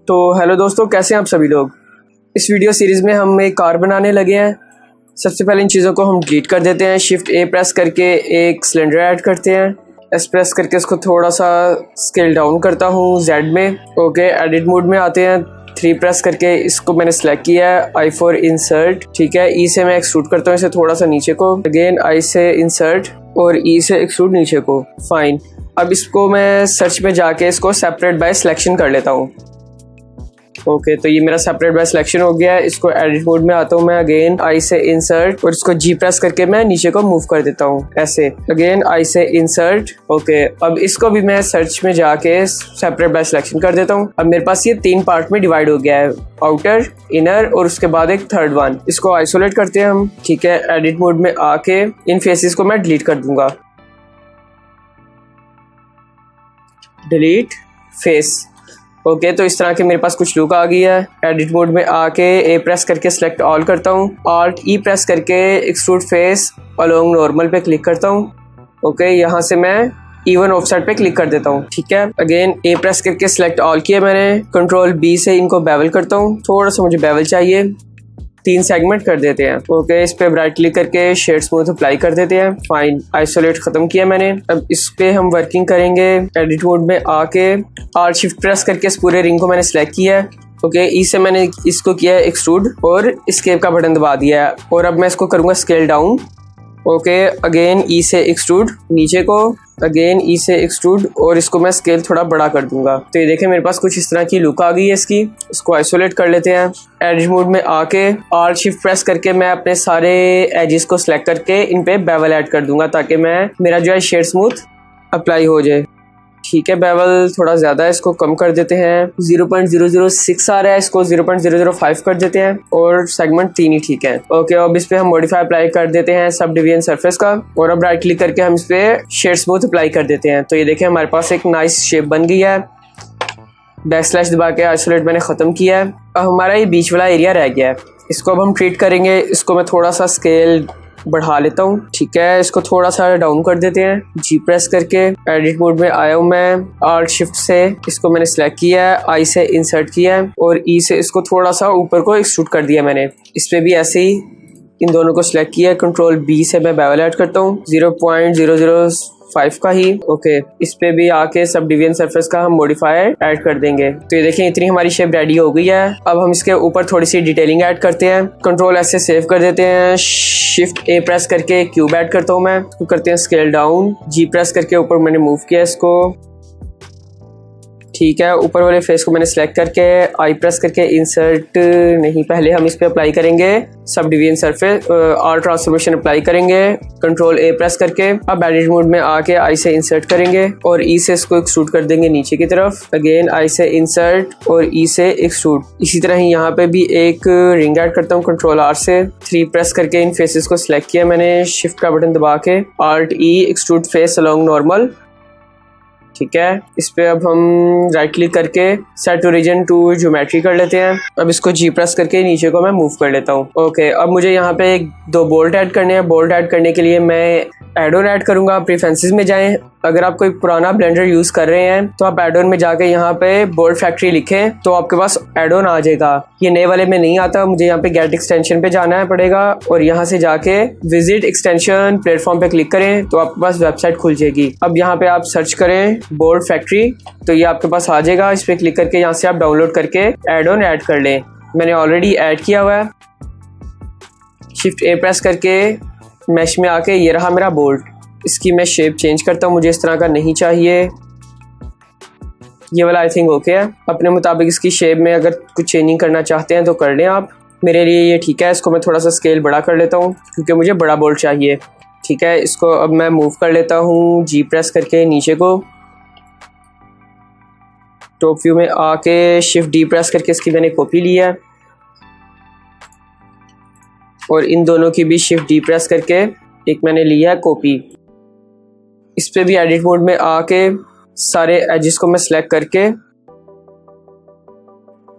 तो हेलो दोस्तों, कैसे हैं आप सभी लोग। इस वीडियो सीरीज़ में हम एक कार बनाने लगे हैं। सबसे पहले इन चीज़ों को हम डिलीट कर देते हैं। शिफ्ट ए प्रेस करके एक सिलेंडर ऐड करते हैं। एस प्रेस करके इसको थोड़ा सा स्केल डाउन करता हूँ जेड में। ओके, एडिट मोड में आते हैं। 3 प्रेस करके इसको मैंने सेलेक्ट किया है। आई फॉर इंसर्ट, ठीक है। ई से मैं एक्सट्रूड करता हूँ इसे थोड़ा सा नीचे को। अगेन आई से इंसर्ट और ई से एक्सट्रूड नीचे को। फाइन। अब इसको मैं सर्च में जाके इसको सेपरेट बाय सिलेक्शन कर लेता हूँ। ओके, तो ये मेरा सेपरेट बाय सिलेक्शन हो गया है। इसको एडिट मोड में आता हूँ मैं। अगेन आई से इंसर्ट और इसको जी प्रेस करके मैं नीचे को मूव कर देता हूँ ऐसे। अगेन आई से इंसर्ट। ओके, अब इसको भी मैं सर्च में जाके सेपरेट बाय सिलेक्शन कर देता हूँ। अब मेरे पास ये 3 पार्ट में डिवाइड हो गया है, आउटर, इनर और उसके बाद एक थर्ड वन। इसको आइसोलेट करते हैं हम, ठीक है। एडिट मोड में आके इन फेसेस को मैं डिलीट कर दूंगा। Delete face. ओके, तो इस तरह के मेरे पास कुछ लुक आ गई है। एडिट मोड में आके ए प्रेस करके सिलेक्ट ऑल करता हूँ। ऑल्ट ई प्रेस करके एक्सट्रूड फेस अलोंग नॉर्मल पे क्लिक करता हूँ। ओके, यहाँ से मैं इवन ऑफसेट पे क्लिक कर देता हूँ, ठीक है। अगेन ए प्रेस करके सिलेक्ट ऑल किया मैंने। कंट्रोल बी से इनको बेवल करता हूँ। थोड़ा सा मुझे बेवल चाहिए। 3 सेगमेंट कर देते हैं। ओके, इस पे राइट क्लिक करके शेड स्मूथ अप्लाई कर देते हैं। फाइन, आइसोलेट खत्म किया मैंने। अब इस पे हम वर्किंग करेंगे। एडिट मोड में आके आर शिफ्ट प्रेस करके इस पूरे रिंग को मैंने सेलेक्ट किया है। ओके, ई से मैंने इसको किया है एक्सट्रूड और एस्केप का बटन दबा दिया है। और अब मैं इसको करूँगा स्केल डाउन। ओके, अगेन ई से एक्सट्रूड नीचे को। अगेन ई से एक्सट्रूड और इसको मैं स्केल थोड़ा बड़ा कर दूंगा। तो ये देखें, मेरे पास कुछ इस तरह की लुक आ गई है इसकी। इसको आइसोलेट कर लेते हैं। एडिट मोड में आके आल्ट शिफ्ट प्रेस करके मैं अपने सारे एजेस को सिलेक्ट करके इन पे बेवल ऐड कर दूंगा ताकि मेरा जो है शेड स्मूथ अप्लाई हो जाए, ठीक है। बेवल थोड़ा ज़्यादा है, इसको कम कर देते हैं। 0.006 आ रहा है, इसको 0.005 कर देते हैं। और सेगमेंट 3 ही ठीक है। ओके, अब इस पे हम मॉडिफाई अप्लाई कर देते हैं सब डिवीजन सरफेस का। और अब राइट क्लिक करके हम इस पे शेड स्मूथ अप्लाई कर देते हैं। तो ये देखें, हमारे पास एक नाइस शेप बन गई है। बैक स्लैश दबा के आइसोलेट मैंने ख़त्म किया है। अब हमारा ये बीच वाला एरिया रह गया है, इसको अब हम ट्रीट करेंगे। इसको मैं थोड़ा सा स्केल बढ़ा लेता हूँ, ठीक है। इसको थोड़ा सा डाउन कर देते हैं। जी प्रेस करके एडिट मोड में आया हूँ मैं। आल्ट शिफ्ट से इसको मैंने सेलेक्ट किया है। आई से इंसर्ट किया है और ई से इसको थोड़ा सा ऊपर को एक्सट्रूड कर दिया मैंने। इस पे भी ऐसे ही इन दोनों को सिलेक्ट किया है। कंट्रोल बी से मैं बेवल ऐड करता हूँ 0.005 का ही। ओके, इस पे भी आके सब डिवीजन सरफेस का हम मॉडिफायर ऐड कर देंगे। तो ये देखें, इतनी हमारी शेप रेडी हो गई है। अब हम इसके ऊपर थोड़ी सी डिटेलिंग ऐड करते हैं। कंट्रोल एस से सेव कर देते हैं। शिफ्ट ए प्रेस करके क्यूब ऐड करता हूँ मैं। इसको करते हैं स्केल डाउन। जी प्रेस करके ऊपर मैंने मूव किया इसको, ठीक है। ऊपर वाले फेस को मैंने सेलेक्ट करके आई प्रेस करके इंसर्ट नहीं, पहले हम इस पे अप्लाई करेंगे subdivision surface. R transformation apply करेंगे कंट्रोल ए प्रेस करके। अब एडिट मोड में आके आई से इंसर्ट करेंगे और ई से इसको एक्सट्रूड कर देंगे नीचे की तरफ। अगेन आई से इंसर्ट और ई से एक्सट्रूड। इसी तरह ही यहाँ पे भी एक रिंग ऐड करता हूँ कंट्रोल आर से। 3 प्रेस करके इन फेसेस को सिलेक्ट किया मैंने। शिफ्ट का बटन दबा के आल्ट ई एक्सट्रूड फेस अलोंग नॉर्मल, ठीक है। इस पे अब हम राइट क्लिक करके सेट ओरिजिन टू ज्योमेट्री कर लेते हैं। अब इसको जी प्रेस करके नीचे को मैं मूव कर लेता हूँ। ओके, अब मुझे यहाँ पे 2 बोल्ट ऐड करने हैं। बोल्ट ऐड करने के लिए मैं एड ऑन ऐड करूंगा। प्रेफरेंसेस में जाएं। अगर आप कोई पुराना ब्लेंडर यूज कर रहे हैं तो आप एड ऑन में जाके यहाँ पे बोल्ट फैक्ट्री लिखें तो आपके पास एड ऑन आ जाएगा। ये नए वाले में नहीं आता, मुझे यहाँ पे गेट एक्सटेंशन पे जाना है पड़ेगा और यहाँ से जाके विजिट एक्सटेंशन प्लेटफॉर्म पे क्लिक करें तो आपके पास वेबसाइट खुल जाएगी। अब यहाँ पे आप सर्च करें बोल्ट फैक्ट्री तो ये आपके पास आ जाएगा। इस पे क्लिक करके यहाँ से आप डाउनलोड करके एड ऑन ऐड कर लें। मैंने ऑलरेडी ऐड किया हुआ है। शिफ्ट ए प्रेस करके मैश में आके ये रहा मेरा बोल्ट। इसकी मैं शेप चेंज करता हूँ, मुझे इस तरह का नहीं चाहिए। ये वाला आई थिंक ओके है। अपने मुताबिक इसकी शेप में अगर कुछ चेंजिंग करना चाहते हैं तो कर लें आप। मेरे लिए ये ठीक है। इसको मैं थोड़ा सा स्केल बड़ा कर लेता हूँ क्योंकि मुझे बड़ा बोल्ट चाहिए, ठीक है। इसको अब मैं मूव कर लेता हूँ जी प्रेस करके नीचे को। टॉप व्यू में आके शिफ्ट डी प्रेस करके इसकी मैंने कॉपी ली है और इन दोनों की भी शिफ्ट डी प्रेस करके एक मैंने लिया है कॉपी। इस पे भी एडिट मोड में आके सारे एजेस को मैं सिलेक्ट करके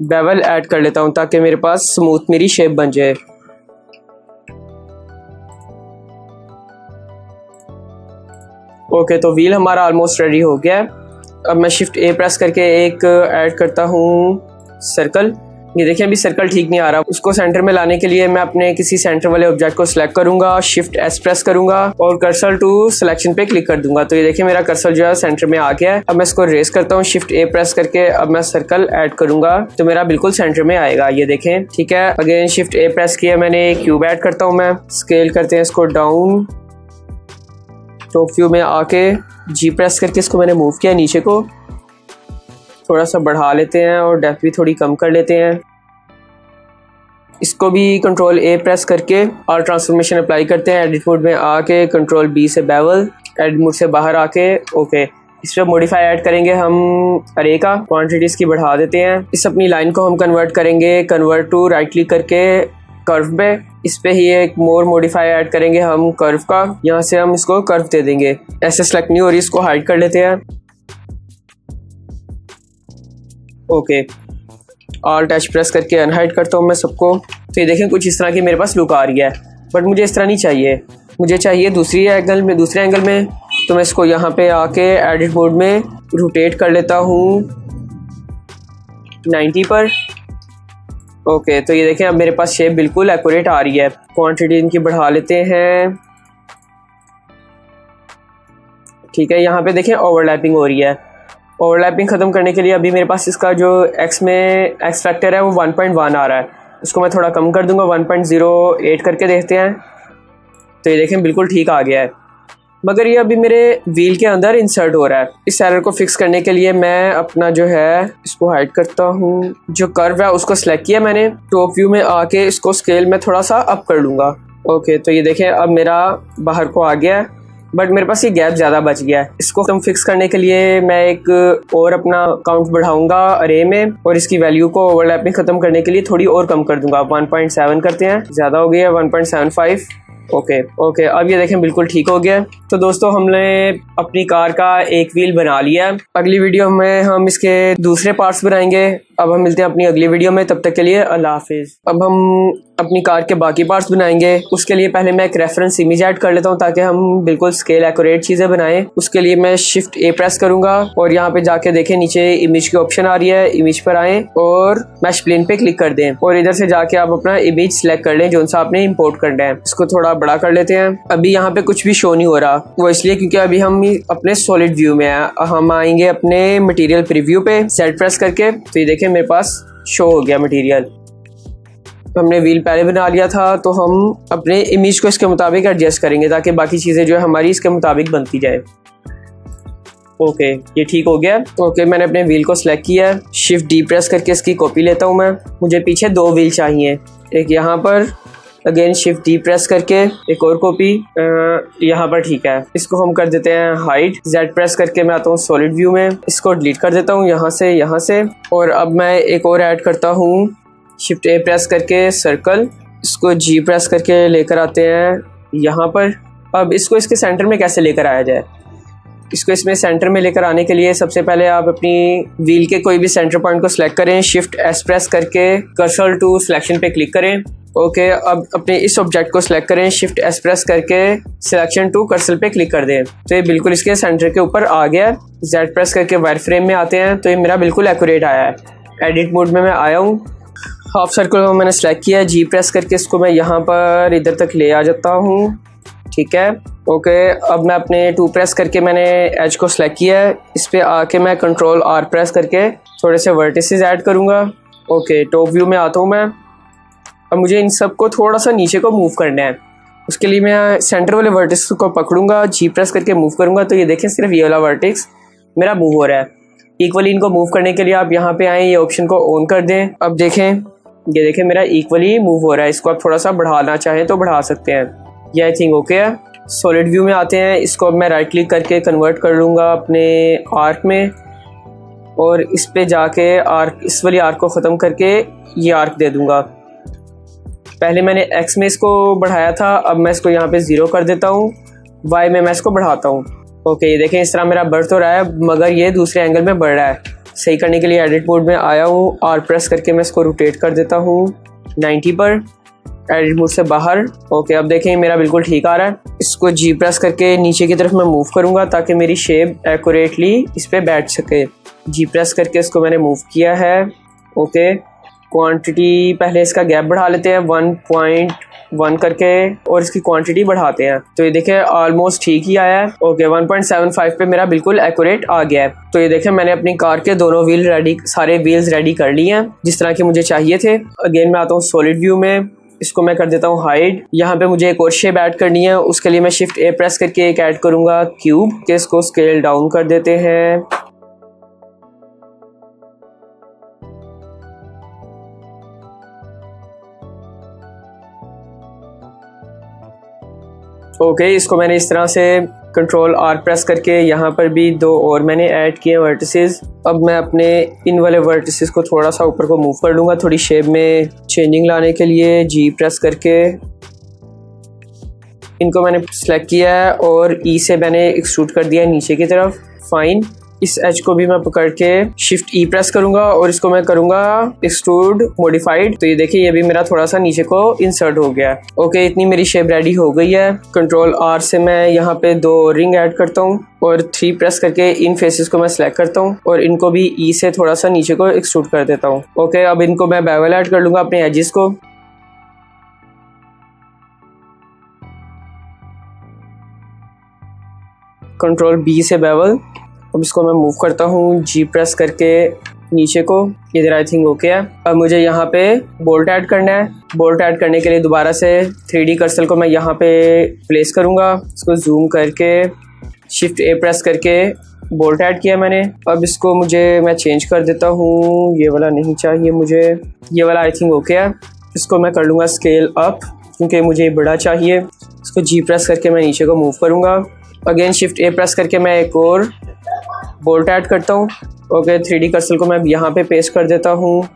बेवल ऐड कर लेता हूं ताकि मेरे पास स्मूथ मेरी शेप बन जाए। ओके, तो व्हील हमारा ऑलमोस्ट रेडी हो गया है। अब मैं शिफ्ट ए प्रेस करके एक ऐड करता हूँ सर्कल। ये देखिए अभी सर्कल ठीक नहीं आ रहा, उसको सेंटर में लाने के लिए मैं अपने किसी सेंटर वाले ऑब्जेक्ट को सिलेक्ट करूंगा, शिफ्ट एस प्रेस करूंगा और कर्सर टू सिलेक्शन पे क्लिक कर दूंगा। तो ये देखिए मेरा कर्सर जो है सेंटर में आ गया है। अब मैं इसको रेस करता हूँ, शिफ्ट ए प्रेस करके अब मैं सर्कल ऐड करूंगा तो मेरा बिल्कुल सेंटर में आएगा। ये देखें, ठीक है। अगेन शिफ्ट ए प्रेस किया मैंने, क्यूब ऐड करता हूँ मैं, स्केल करते हैं इसको डाउन, टॉप व्यू में आके जी प्रेस करके इसको मैंने मूव किया नीचे को, थोड़ा सा बढ़ा लेते हैं और डेप्थ भी थोड़ी कम कर लेते हैं। इसको भी कंट्रोल ए प्रेस करके और ट्रांसफॉर्मेशन अप्लाई करते हैं। एडिट मोड में आके कंट्रोल बी से बेवल, एडिट मोड से बाहर आके ओके, इस पर मॉडिफाई ऐड करेंगे हम अरे का, क्वांटिटीज की बढ़ा देते हैं। इस अपनी लाइन को हम कन्वर्ट करेंगे, कन्वर्ट टू राइट क्लिक करके कर्व पे, इस पे ही एक मोर मॉडिफाई ऐड करेंगे हम कर्व का, यहाँ से हम इसको कर्व दे देंगे। ऐसे सेलेक्ट नहीं हो रही, इसको हाइड कर लेते हैं। ओके, ऑल्ट एच प्रेस करके अनहाइड करता हूँ मैं सबको। तो ये देखें कुछ इस तरह की मेरे पास लुक आ रही है, बट मुझे इस तरह नहीं चाहिए, मुझे चाहिए दूसरे एंगल में। तो मैं इसको यहाँ पे आके एडिट मोड में रोटेट कर लेता हूँ 90 पर। ओके, तो ये देखें अब मेरे पास शेप बिल्कुल एक्यूरेट आ रही है। क्वांटिटी इनकी बढ़ा लेते हैं, ठीक है। यहाँ पे देखें ओवरलैपिंग हो रही है। ओवरलैपिंग ख़त्म करने के लिए अभी मेरे पास इसका जो एक्स फैक्टर है वो 1.1 आ रहा है, इसको मैं थोड़ा कम कर दूंगा, 1.08 करके देखते हैं। तो ये देखें बिल्कुल ठीक आ गया है, मगर ये अभी मेरे व्हील के अंदर इंसर्ट हो रहा है। इस एरर को फिक्स करने के लिए मैं अपना जो है इसको हाइड करता हूँ, जो कर्व है उसको सिलेक्ट किया मैंने, टॉप व्यू में आके इसको स्केल में थोड़ा सा अप कर लूँगा। ओके, तो ये देखें अब मेरा बाहर को आ गया है, बट मेरे पास ये गैप ज़्यादा बच गया है। इसको कम फिक्स करने के लिए मैं एक और अपना काउंट बढ़ाऊंगा अरे में, और इसकी वैल्यू को ओवरलैपिंग ख़त्म करने के लिए थोड़ी और कम कर दूंगा, 1.7 करते हैं, ज़्यादा हो गया 1.75। ओके, अब ये देखें बिल्कुल ठीक हो गया। तो दोस्तों हमने अपनी कार का एक व्हील बना लिया है। अगली वीडियो में हम इसके दूसरे पार्ट्स बनाएंगे। अब हम मिलते हैं अपनी अगली वीडियो में, तब तक के लिए अल्लाह हाफिज़। अब हम अपनी कार के बाकी पार्ट्स बनाएंगे, उसके लिए पहले मैं एक रेफरेंस इमेज ऐड कर लेता हूँ ताकि हम बिल्कुल स्केल एक्यूरेट चीज़ें बनाएं। उसके लिए मैं शिफ्ट ए प्रेस करूँगा और यहाँ पे जाके देखें नीचे इमेज की ऑप्शन आ रही है, इमेज पर आएँ और मैश प्लेन पे क्लिक कर दें और इधर से जाके आप अपना इमेज सेलेक्ट कर लें जो सा आपने इम्पोर्ट करना है। इसको थोड़ा बड़ा कर लेते हैं। अभी यहाँ पे कुछ भी शो नहीं हो रहा, वो इसलिए क्योंकि अभी हम अपने सॉलिड व्यू में हैं। हम आएंगे अपने मटेरियल प्रीव्यू पे सेट प्रेस करके, तो ये देखें मेरे पास शो हो गया मटेरियल। हमने व्हील पहले बना लिया था, तो हम अपने इमेज को इसके मुताबिक एडजस्ट करेंगे ताकि बाकी चीज़ें जो है हमारी इसके मुताबिक बनती जाए। ओके, ये ठीक हो गया। ओके, मैंने अपने व्हील को सिलेक्ट किया है, शिफ्ट डी प्रेस करके इसकी कॉपी लेता हूँ मैं। मुझे पीछे 2 व्हील चाहिए, एक यहाँ पर, अगेन शिफ्ट डी प्रेस करके एक और कॉपी यहाँ पर, ठीक है। इसको हम कर देते हैं हाइड, जेड प्रेस करके मैं आता हूँ सॉलिड व्यू में, इसको डिलीट कर देता हूँ यहाँ से। और अब मैं एक और ऐड करता हूँ, शिफ्ट ए प्रेस करके सर्कल, इसको जी प्रेस करके लेकर आते हैं यहाँ पर। अब इसको इसके सेंटर में कैसे लेकर आया जाए, इसको इसमें सेंटर में लेकर आने के लिए सबसे पहले आप अपनी व्हील के कोई भी सेंटर पॉइंट को सिलेक्ट करें, शिफ्ट एस प्रेस करके कर्सर टू सिलेक्शन पे क्लिक करें। ओके, अब अपने इस ऑब्जेक्ट को सिलेक्ट करें, शिफ्ट एस प्रेस करके सिलेक्शन टू कर्सर पे क्लिक कर दें। तो ये बिल्कुल इसके सेंटर के ऊपर आ गया। जेड प्रेस करके वायर फ्रेम में आते हैं, तो ये मेरा बिल्कुल एक्यूरेट आया है। एडिट मोड में मैं आया हूँ, हाफ सर्कल को मैंने सेलेक्ट किया, जी प्रेस करके इसको मैं यहाँ पर इधर तक ले आ जाता हूँ, ठीक है। ओके, अब मैं अपने 2 प्रेस करके मैंने एज को सिलेक्ट किया है, इस पर आके मैं कंट्रोल आर प्रेस करके थोड़े से वर्टिसेस ऐड करूँगा। ओके, टॉप व्यू में आता हूँ मैं। अब मुझे इन सब को थोड़ा सा नीचे को मूव करना है, उसके लिए मैं सेंटर वाले वर्टिक्स को पकड़ूंगा, जी प्रेस करके मूव करूँगा। तो ये देखें सिर्फ ये वाला वर्टिक्स मेरा मूव हो रहा है। इक्वली इनको मूव करने के लिए आप यहाँ पे आएँ, ये ऑप्शन को ऑन कर दें। अब देखें, ये देखें मेरा इक्वली मूव हो रहा है। इसको आप थोड़ा सा बढ़ाना चाहें तो बढ़ा सकते हैं। ये आई थिंक ओके है। सॉलिड व्यू में आते हैं, इसको अब मैं राइट क्लिक करके कन्वर्ट कर लूँगा अपने आर्क में और इस पे जाके आर्क, इस वाली आर्क को ख़त्म करके ये आर्क दे दूँगा। पहले मैंने एक्स में इसको बढ़ाया था, अब मैं इसको यहाँ पे 0 कर देता हूँ, वाई में मैं इसको बढ़ाता हूँ। ओके, ये देखें इस तरह मेरा बढ़ तो रहा है मगर ये दूसरे एंगल में बढ़ रहा है। सही करने के लिए एडिट मोड में आया हूँ, आर प्रेस करके मैं इसको रोटेट कर देता हूँ 90 पर, एडिट मोड से बाहर। ओके, अब देखें मेरा बिल्कुल ठीक आ रहा है। इसको जी प्रेस करके नीचे की तरफ मैं मूव करूँगा ताकि मेरी शेप एक्यूरेटली इस पर बैठ सके। जी प्रेस करके इसको मैंने मूव किया है। ओके, क्वांटिटी पहले इसका गैप बढ़ा लेते हैं 1.1 करके और इसकी क्वांटिटी बढ़ाते हैं। तो ये देखें ऑलमोस्ट ठीक ही आया है। ओके, 1.75 पे मेरा बिल्कुल एक्यूरेट आ गया है। तो ये देखें मैंने अपनी कार के दोनों व्हील रेडी, सारे व्हील्स रेडी कर लिए हैं जिस तरह के मुझे चाहिए थे। अगेन मैं आता हूँ सॉलिड व्यू में, इसको मैं कर देता हूँ हाइड। यहाँ पे मुझे एक और शेप ऐड करनी है, उसके लिए मैं शिफ्ट ए प्रेस करके एक ऐड करूँगा क्यूब के, इसको स्केल डाउन कर देते हैं। ओके, इसको मैंने इस तरह से कंट्रोल आर प्रेस करके यहाँ पर भी दो और मैंने ऐड किए वर्टिसेस। अब मैं अपने इन वाले वर्टिसेस को थोड़ा सा ऊपर को मूव कर लूँगा थोड़ी शेप में चेंजिंग लाने के लिए। जी प्रेस करके इनको मैंने सेलेक्ट किया है और ई से मैंने एक्सट्रूड कर दिया है नीचे की तरफ। फाइन, इस एज को भी मैं पकड़ के शिफ्ट ई प्रेस करूंगा और इसको मैं करूंगा एक्सट्रूड मॉडिफाइड। तो ये देखिए ये भी मेरा थोड़ा सा नीचे को इंसर्ट हो गया है। ओके, इतनी मेरी शेप रेडी हो गई है। कंट्रोल आर से मैं यहाँ पे दो रिंग ऐड करता हूँ और 3 प्रेस करके इन फेसेस को मैं सिलेक्ट करता हूँ और इनको भी ई से थोड़ा सा नीचे को एक्सट्रूड कर देता हूँ। ओके, अब इनको मैं बेवल ऐड कर लूंगा अपने एजेस को। कंट्रोल बी से बेवल। अब इसको मैं मूव करता हूँ जी प्रेस करके नीचे को, इधर आई थिंक ओके है। अब मुझे यहाँ पे बोल्ट ऐड करना है। बोल्ट ऐड करने के लिए दोबारा से 3D कर्सर को मैं यहाँ पे प्लेस करूँगा, इसको जूम करके शिफ्ट ए प्रेस करके बोल्ट ऐड किया मैंने। अब इसको मैं चेंज कर देता हूँ, ये वाला नहीं चाहिए मुझे, ये वाला आई थिंक ओके है। इसको मैं कर लूँगा स्केल अप क्योंकि मुझे बड़ा चाहिए। इसको जी प्रेस करके मैं नीचे को मूव करूँगा। अगेन शिफ्ट ए प्रेस करके मैं एक और बोल्ट ऐड करता हूँ। ओके, 3D कर्सर को मैं यहाँ पे पेस्ट कर देता हूँ।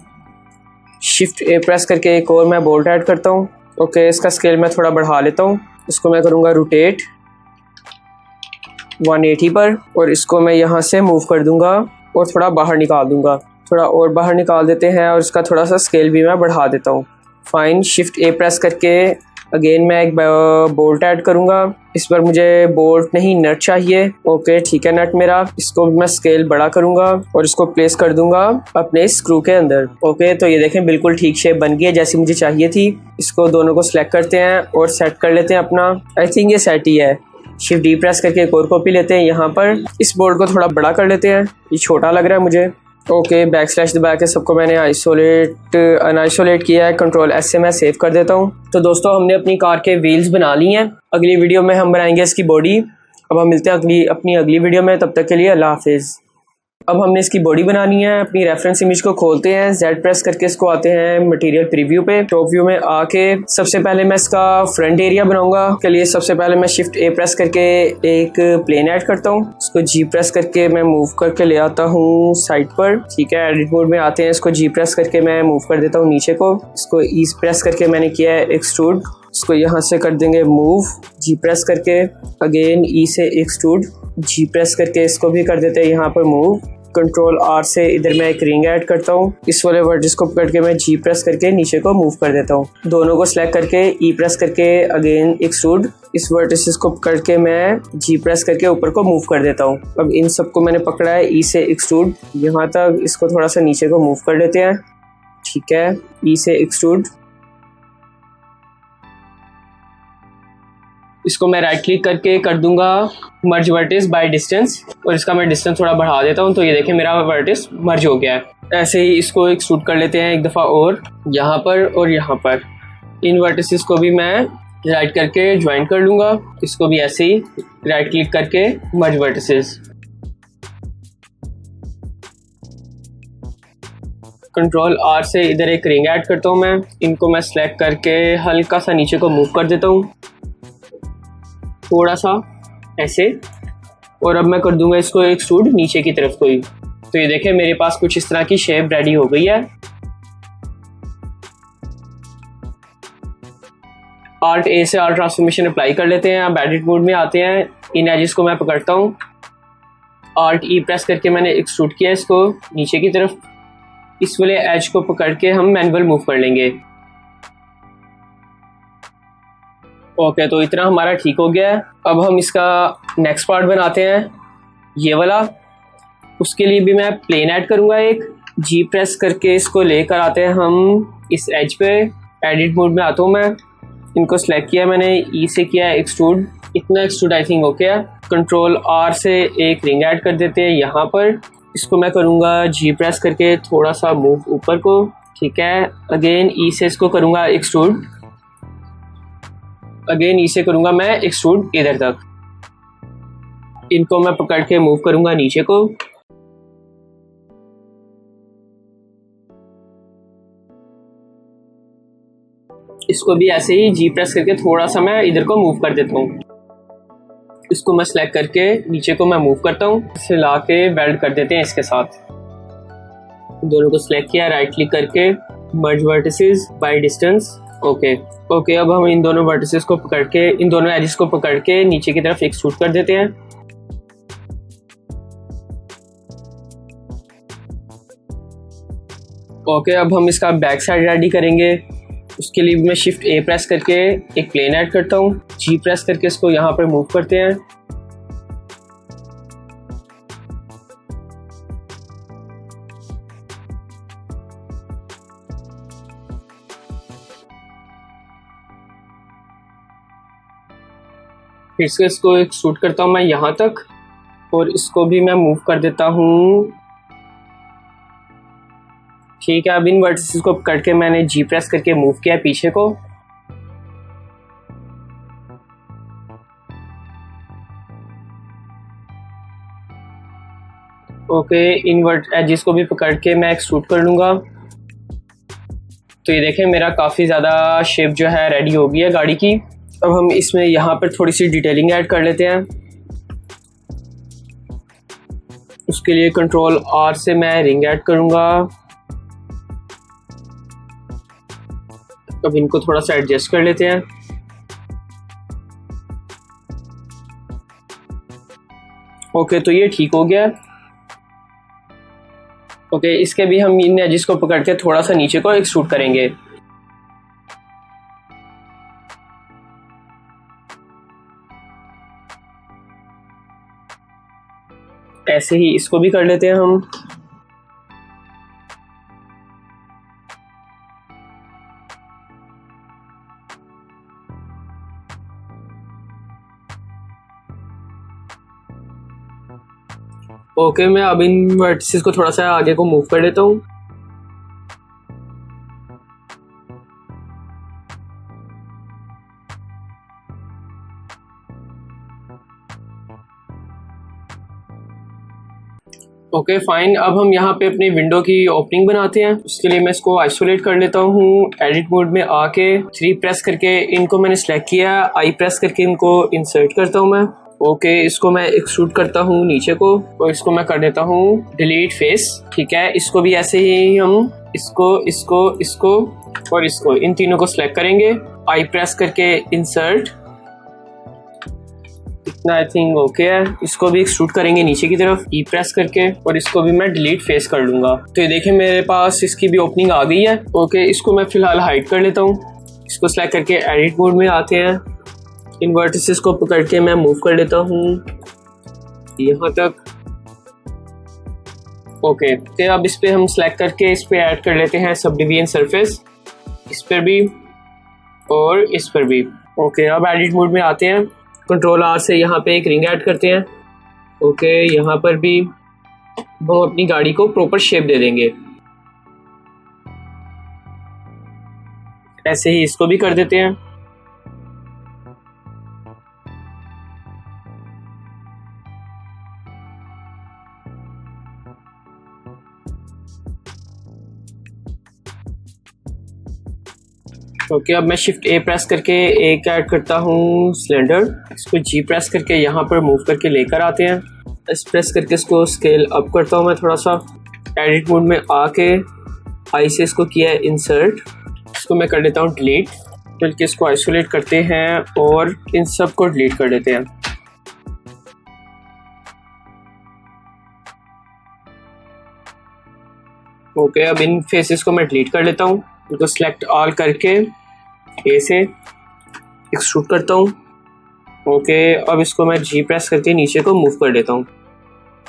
शिफ्ट ए प्रेस करके एक और मैं बोल्ट ऐड करता हूँ। ओके, इसका स्केल मैं थोड़ा बढ़ा लेता हूँ। इसको मैं करूँगा रोटेट 180 पर और इसको मैं यहाँ से मूव कर दूँगा और थोड़ा बाहर निकाल दूँगा। थोड़ा और बाहर निकाल देते हैं और इसका थोड़ा सा स्केल भी मैं बढ़ा देता हूँ। फाइन, शिफ्ट ए प्रेस करके अगेन मैं एक बोल्ट ऐड करूँगा। इस पर मुझे बोल्ट नहीं नट चाहिए। ओके ठीक है, नट मेरा। इसको मैं स्केल बड़ा करूँगा और इसको प्लेस कर दूँगा अपने स्क्रू के अंदर। ओके, तो ये देखें बिल्कुल ठीक शेप बन गई है जैसी मुझे चाहिए थी। इसको दोनों को सिलेक्ट करते हैं और सेट कर लेते हैं अपना। आई थिंक ये सेट ही है। शिफ्ट डी प्रेस करके एक और कॉपी लेते हैं यहाँ पर। इस बोर्ड को थोड़ा बड़ा कर लेते हैं, ये छोटा लग रहा है मुझे। ओके, बैक स्लैश दबा के सबको मैंने अनआइसोलेट किया है। कंट्रोल एस से मैं सेव कर देता हूँ। तो दोस्तों हमने अपनी कार के व्हील्स बना ली हैं। अगली वीडियो में हम बनाएंगे इसकी बॉडी। अब हम मिलते हैं अपनी अगली वीडियो में, तब तक के लिए अल्लाह हाफिज़। अब हमने इसकी बॉडी बनानी है। अपनी रेफरेंस इमेज को खोलते हैं, Z प्रेस करके इसको आते हैं मटेरियल प्रीव्यू पे। टॉप व्यू में आके सबसे पहले मैं इसका फ्रंट एरिया बनाऊंगा। के लिए सबसे पहले मैं शिफ्ट ए प्रेस करके एक प्लेन ऐड करता हूँ। इसको जी प्रेस करके मैं मूव करके ले आता हूँ साइड पर। ठीक है, एडिट मोड में आते हैं। इसको जी प्रेस करके मैं मूव कर देता हूँ नीचे को। इसको ई प्रेस करके मैंने किया है एक्सट्रूड। इसको यहाँ से कर देंगे मूव, जी प्रेस करके अगेन ई से एक्सट्रूड, जी प्रेस करके इसको भी कर देते हैं यहाँ पर मूव। कंट्रोल आर से इधर मैं एक रिंग ऐड करता हूँ। इस वाले वर्टिस को पकड़ के मैं जी प्रेस करके नीचे को मूव कर देता हूँ। दोनों को सिलेक्ट करके ई प्रेस करके अगेन एक्सट्रूड, इस वर्टिस को पकड़ के मैं जी प्रेस करके ऊपर को मूव कर देता हूँ। अब इन सबको मैंने पकड़ा है ई से एक्सट्रूड यहाँ तक। इसको थोड़ा सा नीचे को मूव कर लेते हैं। ठीक है, ई से एक्सट्रूड। इसको मैं राइट क्लिक करके कर दूंगा मर्ज वर्टिस बाय डिस्टेंस और इसका मैं डिस्टेंस थोड़ा बढ़ा देता हूँ। तो ये देखें मेरा वर्टिस मर्ज हो गया है। ऐसे ही इसको एक्सट्रूड कर लेते हैं एक दफ़ा और यहाँ पर और यहाँ पर। इन वर्टिसेस को भी मैं राइट करके ज्वाइन कर लूँगा। इसको भी ऐसे ही राइट क्लिक करके मर्ज वर्टिसेस। कंट्रोल आर से इधर एक रिंग ऐड करता हूँ मैं। इनको मैं सिलेक्ट करके हल्का सा नीचे को मूव कर देता हूँ थोड़ा सा ऐसे, और अब मैं कर दूंगा इसको एक्सट्रूड नीचे की तरफ कोई। तो ये देखें मेरे पास कुछ इस तरह की शेप रेडी हो गई है। आर्ट ए से आर्ट ट्रांसफॉर्मेशन अप्लाई कर लेते हैं। अब एडिट मोड में आते हैं। इन एजेस को मैं पकड़ता हूँ, आर्ट ई प्रेस करके मैंने एक्सट्रूड किया इसको नीचे की तरफ। इस वाले एज को पकड़ के हम मैनुअल मूव कर लेंगे। ओके, तो इतना हमारा ठीक हो गया है। अब हम इसका नेक्स्ट पार्ट बनाते हैं, ये वाला। उसके लिए भी मैं प्लेन ऐड करूंगा एक, जी प्रेस करके इसको लेकर आते हैं हम इस एज पे। एडिट मोड में आता हूँ मैं, इनको सेलेक्ट किया मैंने, ई से किया एक्सट्रूड। इतना एक्सट्रूड आई थिंक ओके है। कंट्रोल आर से एक रिंग ऐड कर देते हैं यहाँ पर। इसको मैं करूँगा जी प्रेस करके थोड़ा सा मूव ऊपर को, ठीक है। अगेन ई से इसको करूँगा एक्सट्रूड, अगेन ई से करूँगा मैं एक्सट्रूड इधर तक। इनको मैं पकड़ के मूव करूँगा नीचे को। इसको भी ऐसे ही जी प्रेस करके थोड़ा सा मैं इधर को मूव कर देता हूँ। इसको मैं सेलेक्ट करके नीचे को मैं मूव करता हूँ, इसे ला के वेल्ड कर देते हैं इसके साथ। दोनों को सिलेक्ट किया, राइट क्लिक करके मर्ज वर्टिसेस बाय डिस्टेंस। ओके, अब हम इन दोनों वर्टिसेस को पकड़ के, इन दोनों एजेस को पकड़ के नीचे की तरफ एक्सट्रूड कर देते हैं। ओके, अब हम इसका बैक साइड रेडी करेंगे। उसके लिए मैं शिफ्ट ए प्रेस करके एक प्लेन ऐड करता हूँ, जी प्रेस करके इसको यहाँ पर मूव करते हैं। फिर से इसको एक्सट्रूड करता हूँ मैं यहाँ तक, और इसको भी मैं मूव कर देता हूँ, ठीक है। अब इन वर्टिसेस को पकड़ के मैंने जी प्रेस करके मूव किया पीछे को। ओके, इन एजेस को भी पकड़ के मैं एक्सट्रूड कर लूँगा। तो ये देखें मेरा काफ़ी ज़्यादा शेप जो है रेडी हो गई है गाड़ी की। अब हम इसमें यहाँ पर थोड़ी सी डिटेलिंग ऐड कर लेते हैं। उसके लिए कंट्रोल आर से मैं रिंग ऐड करूँगा। अब इनको थोड़ा सा एडजस्ट कर लेते हैं। ओके, तो ये ठीक हो गया। ओके, इसके भी हम इन एजेस को पकड़ के थोड़ा सा नीचे को एक्सट्रूड करेंगे। ऐसे ही इसको भी कर लेते हैं हम। ओके, मैं अब इन वर्टिसेस को थोड़ा सा आगे को मूव कर देता हूँ। ओके फाइन, अब हम यहाँ पे अपनी विंडो की ओपनिंग बनाते हैं। उसके लिए मैं इसको आइसोलेट कर लेता हूँ। एडिट मोड में आके 3 प्रेस करके इनको मैंने सेलेक्ट किया, आई प्रेस करके इनको इंसर्ट करता हूँ मैं। ओके, इसको मैं एक्सट्रूड करता हूँ नीचे को, और इसको मैं कर देता हूँ डिलीट फेस, ठीक है। इसको भी ऐसे ही हम इसको और इसको, इन तीनों को सिलेक्ट करेंगे, आई प्रेस करके इंसर्ट। इतना आई थिंक ओके है। इसको भी एक्सट्रूड करेंगे नीचे की तरफ, ई प्रेस करके, और इसको भी मैं डिलीट फेस कर लूंगा। तो ये देखें मेरे पास इसकी भी ओपनिंग आ गई है। ओके, इसको मैं फिलहाल हाइड कर लेता हूँ। इसको सिलेक्ट करके एडिट मोड में आते हैं। इन वर्टिसेस को पकड़ के मैं मूव कर लेता हूँ यहाँ तक। ओके, तो अब इस पे हम सिलेक्ट करके इस पे ऐड कर लेते हैं सब डिवीजन सरफेस, इस पर भी और इस पर भी। ओके, अब एडिट मोड में आते हैं। कंट्रोल आर से यहाँ पे एक रिंग ऐड करते हैं। ओके, यहाँ पर भी हम अपनी गाड़ी को प्रॉपर शेप दे देंगे। ऐसे ही इसको भी कर देते हैं। ओके, अब मैं शिफ्ट ए प्रेस करके एक ऐड करता हूँ सिलेंडर। इसको जी प्रेस करके यहाँ पर मूव करके लेकर आते हैं। इस प्रेस करके इसको स्केल अप करता हूँ मैं थोड़ा सा। एडिट मोड में आके आई से इसको किया है इंसर्ट। इसको मैं कर देता हूँ डिलीट, बल्कि इसको आइसोलेट करते हैं और इन सब को डिलीट कर देते हैं। ओके, अब इन फेसेस को मैं डिलीट कर लेता हूँ। इनको सिलेक्ट ऑल करके ए से एक्सट्रूड करता हूँ। ओके, अब इसको मैं जी प्रेस करके नीचे को मूव कर देता हूँ।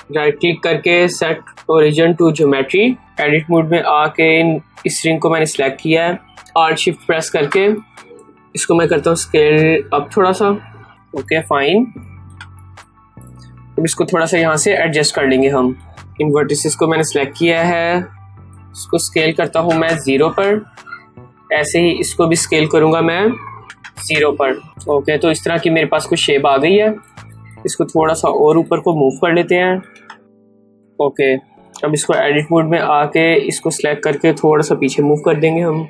राइट क्लिक करके set origin to geometry, edit mode में आके इस रिंग को मैंने सेलेक्ट किया है, आल्ट शिफ्ट प्रेस करके इसको मैं करता हूँ स्केल अप थोड़ा सा। ओके फाइन, अब इसको थोड़ा सा यहाँ से एडजस्ट कर लेंगे हम। इन वर्टिसेस को मैंने सेलेक्ट किया है, इसको स्केल करता हूँ मैं 0 पर, ऐसे ही इसको भी स्केल करूँगा मैं 0 पर। ओके, तो इस तरह की मेरे पास कुछ शेप आ गई है। इसको थोड़ा सा और ऊपर को मूव कर लेते हैं। ओके, अब इसको एडिट मोड में आके इसको सिलेक्ट करके थोड़ा सा पीछे मूव कर देंगे हम।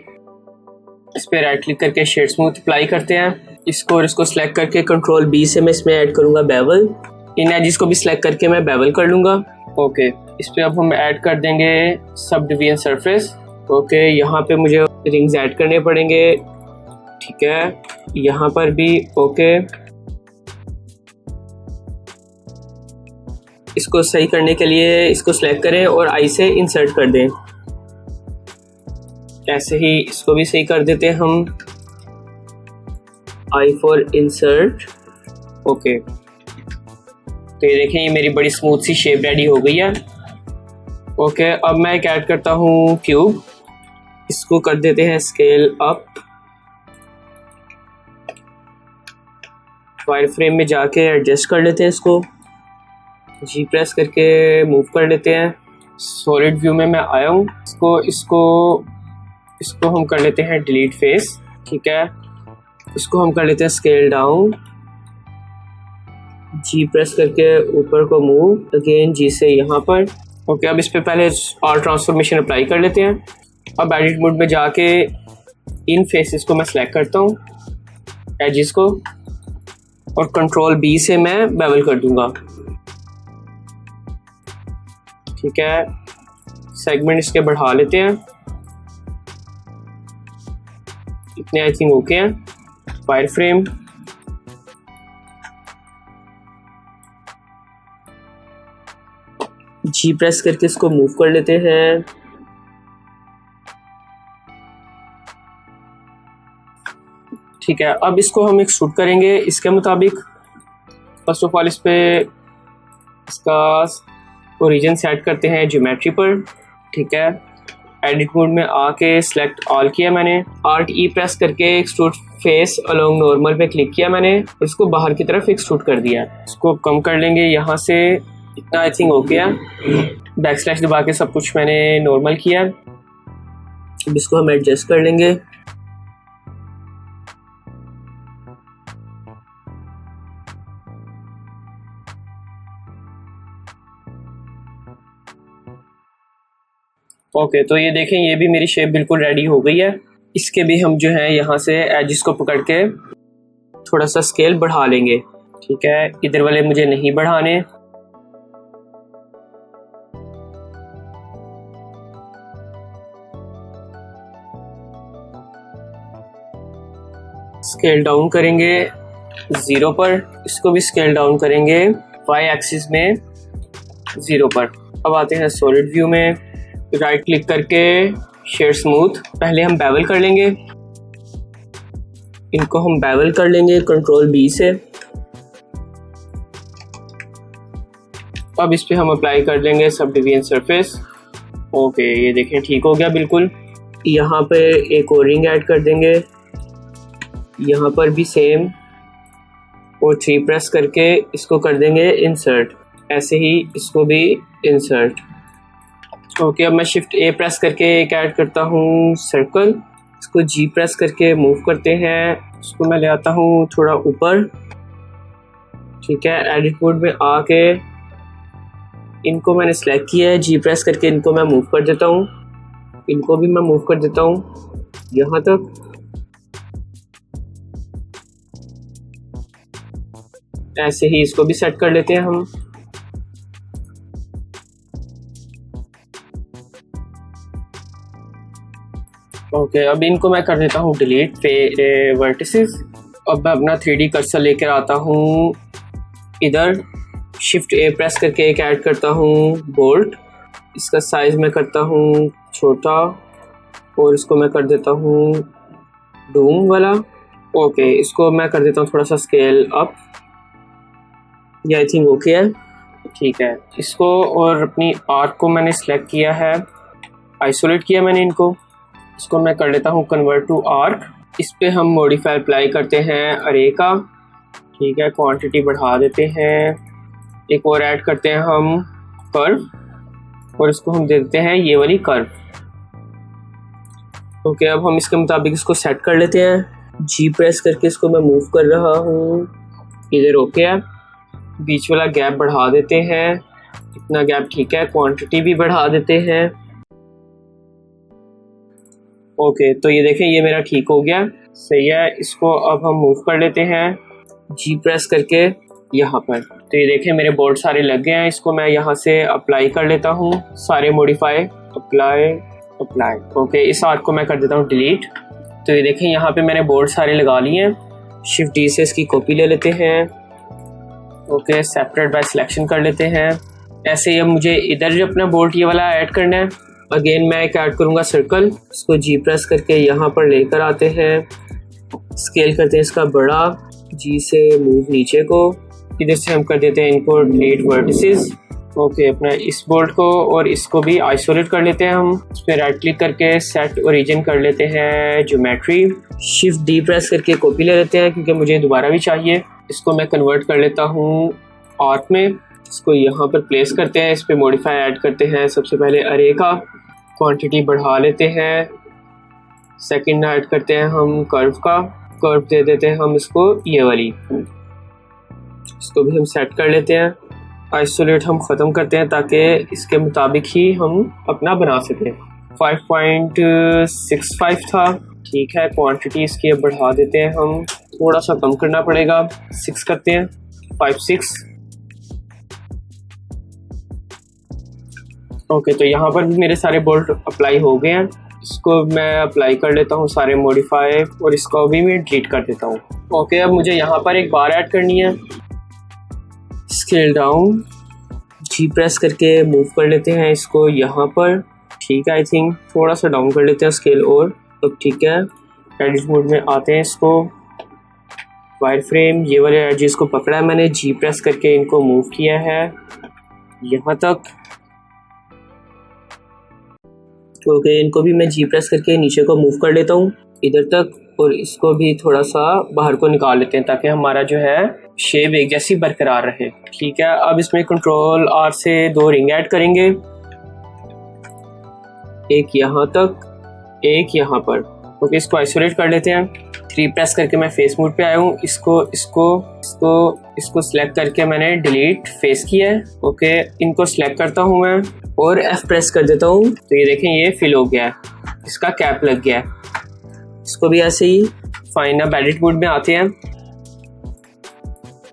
इस पर राइट क्लिक करके शेड स्मूथ अप्लाई करते हैं। इसको और इसको सिलेक्ट करके कंट्रोल बी से मैं इसमें ऐड करूँगा बेवल। इन एजिस को भी सिलेक्ट करके मैं बेवल कर लूँगा। ओके, इस पर अब हम ऐड कर देंगे सब डिवीजन सरफेस। ओके, यहाँ पे मुझे रिंग्स ऐड करने पड़ेंगे। ठीक है, यहाँ पर भी। ओके, इसको सही करने के लिए इसको सिलेक्ट करें और आई से इंसर्ट कर दें। ऐसे ही इसको भी सही कर देते हैं हम, आई फॉर इंसर्ट। ओके, तो ये देखें, ये मेरी बड़ी स्मूथ सी शेप रेडी हो गई है। ओके, अब मैं एक ऐड करता हूँ क्यूब, इसको कर देते हैं स्केल अप। वायर फ्रेम में जाके एडजस्ट कर लेते हैं, इसको जी प्रेस करके मूव कर लेते हैं। सॉलिड व्यू में मैं आया हूँ, इसको हम कर लेते हैं डिलीट फेस। ठीक है, इसको हम कर लेते हैं स्केल डाउन, जी प्रेस करके ऊपर को मूव अगेन जी से यहाँ पर। ओके, अब इस पे पहले और ट्रांसफॉर्मेशन अप्लाई कर लेते हैं। अब एडिट मोड में जाके इन फेसेस को मैं सेलेक्ट करता हूँ, एजिस को, और कंट्रोल बी से मैं बेवल कर दूंगा। ठीक है, सेगमेंट इसके बढ़ा लेते हैं, इतने आई थिंक ओके हैं। वायर फ्रेम, जी प्रेस करके इसको मूव कर लेते हैं। ठीक है, अब इसको हम एक्सट्रूड करेंगे इसके मुताबिक। फर्स्ट ऑफ ऑल इस पे इसका ओरिजिन सेट करते हैं ज्योमेट्री पर। ठीक है, एडिट मोड में आके सिलेक्ट ऑल किया मैंने, आल्ट ई प्रेस करके एक्सट्रूड फेस अलोंग नॉर्मल पे क्लिक किया मैंने, इसको बाहर की तरफ एक्सट्रूड कर दिया। इसको कम कर लेंगे यहाँ से, इतना आई थिंक ओके है। बैक स्लैश दबा के सब कुछ मैंने नॉर्मल किया। अब इसको हम एडजस्ट कर लेंगे। ओके, तो ये देखें, ये भी मेरी शेप बिल्कुल रेडी हो गई है। इसके भी हम जो है यहाँ से एजिस को पकड़ के थोड़ा सा स्केल बढ़ा लेंगे। ठीक है, इधर वाले मुझे नहीं बढ़ाने। स्केल डाउन करेंगे 0 पर, इसको भी स्केल डाउन करेंगे वाई एक्सिस में 0 पर। अब आते हैं सॉलिड व्यू में, राइट क्लिक करके शेड स्मूथ, पहले हम बेवल कर लेंगे, इनको हम बेवल कर लेंगे कंट्रोल बी से। अब इस पे हम अप्लाई कर लेंगे सब डिवीजन सरफेस। ओके, ये देखें ठीक हो गया बिल्कुल। यहाँ पे एक और रिंग ऐड कर देंगे, यहाँ पर भी सेम, और 3 प्रेस करके इसको कर देंगे इंसर्ट, ऐसे ही इसको भी इंसर्ट। ओके, अब मैं शिफ्ट ए प्रेस करके एक ऐड करता हूँ सर्कल, इसको जी प्रेस करके मूव करते हैं, इसको मैं ले आता हूँ थोड़ा ऊपर। ठीक है, एडिट मोड में आके इनको मैंने सेलेक्ट किया है, जी प्रेस करके इनको मैं मूव कर देता हूँ, इनको भी मैं मूव कर देता हूँ यहाँ तक। ऐसे ही इसको भी सेट कर लेते हैं हम। ओके, अब इनको मैं कर देता हूँ डिलीट वर्टिसेस। अब मैं अपना 3D कर्सर लेकर आता हूँ इधर, शिफ्ट ए प्रेस करके एक ऐड करता हूँ बोल्ट, इसका साइज मैं करता हूँ छोटा, और इसको मैं कर देता हूँ डूम वाला। ओके, इसको मैं कर देता हूँ थोड़ा सा स्केल अप, ये आई थिंक ओके है। ठीक है, इसको और अपनी आर्क को मैंने सेलेक्ट किया है, आइसोलेट किया मैंने इनको। इसको मैं कर लेता हूँ कन्वर्ट टू आर्क। इस पे हम मॉडिफायर अप्लाई करते हैं अरे का। ठीक है, क्वांटिटी बढ़ा देते हैं। एक और ऐड करते हैं हम कर्व, और इसको हम दे देते हैं ये वाली कर्व। ओके, अब हम इसके मुताबिक इसको सेट कर लेते हैं। जी प्रेस करके इसको मैं मूव कर रहा हूँ इधर। ओके है, बीच वाला गैप बढ़ा देते हैं, इतना गैप ठीक है। क्वांटिटी भी बढ़ा देते हैं। ओके, तो ये देखें ये मेरा ठीक हो गया, सही है। इसको अब हम मूव कर लेते हैं जी प्रेस करके यहाँ पर। तो ये देखें मेरे बोर्ड सारे लग गए हैं। इसको मैं यहाँ से अप्लाई कर लेता हूँ सारे मॉडिफाई, अप्लाई अप्लाई। ओके, इस आर्क को मैं कर देता हूँ डिलीट। तो ये देखें यहाँ पे मैंने बोर्ड सारे लगा लिए हैं। शिफ्ट डी से इसकी कॉपी ले लेते हैं। ओके, सेपरेट बाय सिलेक्शन कर लेते हैं। ऐसे ही अब मुझे इधर जो अपना बोर्ड ये वाला ऐड करना है। अगेन मैं एक ऐड करूँगा सर्कल। इसको जी प्रेस करके यहाँ पर लेकर आते हैं, स्केल करते हैं इसका बड़ा, जी से मूव नीचे को। इधर से हम कर देते हैं इनको डिलीट वर्टिसेस। ओके, अपना इस बोल्ट को और इसको भी आइसोलेट कर लेते हैं हम। इस पर राइट क्लिक करके सेट ओरिजिन कर लेते हैं ज्योमेट्री। शिफ्ट डी प्रेस करके कॉपी ले लेते हैं क्योंकि मुझे दोबारा भी चाहिए। इसको मैं कन्वर्ट कर लेता हूँ आर्क में। इसको यहाँ पर प्लेस करते हैं। इस पर मॉडिफाई ऐड करते हैं। सबसे पहले अरे का, क्वांटिटी बढ़ा लेते हैं। सेकंड ऐड करते हैं हम कर्व का, कर्व दे देते हैं हम इसको ये वाली। इसको भी हम सेट कर लेते हैं। आइसोलेट हम ख़त्म करते हैं ताकि इसके मुताबिक ही हम अपना बना सकें। 5.65 था, ठीक है। क्वांटिटी इसकी अब बढ़ा देते हैं हम, थोड़ा सा कम करना पड़ेगा, 6 करते हैं, 5-6। ओके, तो यहाँ पर भी मेरे सारे बोल्ट अप्लाई हो गए हैं। इसको मैं अप्लाई कर लेता हूँ सारे मॉडिफाई, और इसको भी मैं डिलीट कर देता हूँ। ओके, अब मुझे यहाँ पर एक बार ऐड करनी है। स्केल डाउन, जी प्रेस करके मूव कर लेते हैं इसको यहाँ पर। ठीक है, आई थिंक थोड़ा सा डाउन कर लेते हैं स्केल और, तो ठीक है। एडिट मोड में आते हैं। इसको वायर फ्रेम, ये वाले एडजेस को पकड़ा है मैंने, जी प्रेस करके इनको मूव किया है यहाँ तक। ओके, इनको भी मैं जी प्रेस करके नीचे को मूव कर लेता हूँ इधर तक, और इसको भी थोड़ा सा बाहर को निकाल लेते हैं ताकि हमारा जो है शेप एक जैसी बरकरार रहे। ठीक है, अब इसमें कंट्रोल आर से 2 रिंग ऐड करेंगे, एक यहाँ तक, एक यहाँ पर। ओके, इसको आइसोलेट कर लेते हैं। 3 प्रेस करके मैं फेस मोड पे आया हूँ। इसको सिलेक्ट करके मैंने डिलीट फेस किया है। ओके, इनको सिलेक्ट करता हूँ मैं और F प्रेस कर देता हूँ। तो ये देखें ये फिल हो गया है, इसका कैप लग गया है। इसको भी ऐसे ही फाइन। अब एडिट मोड में आते हैं।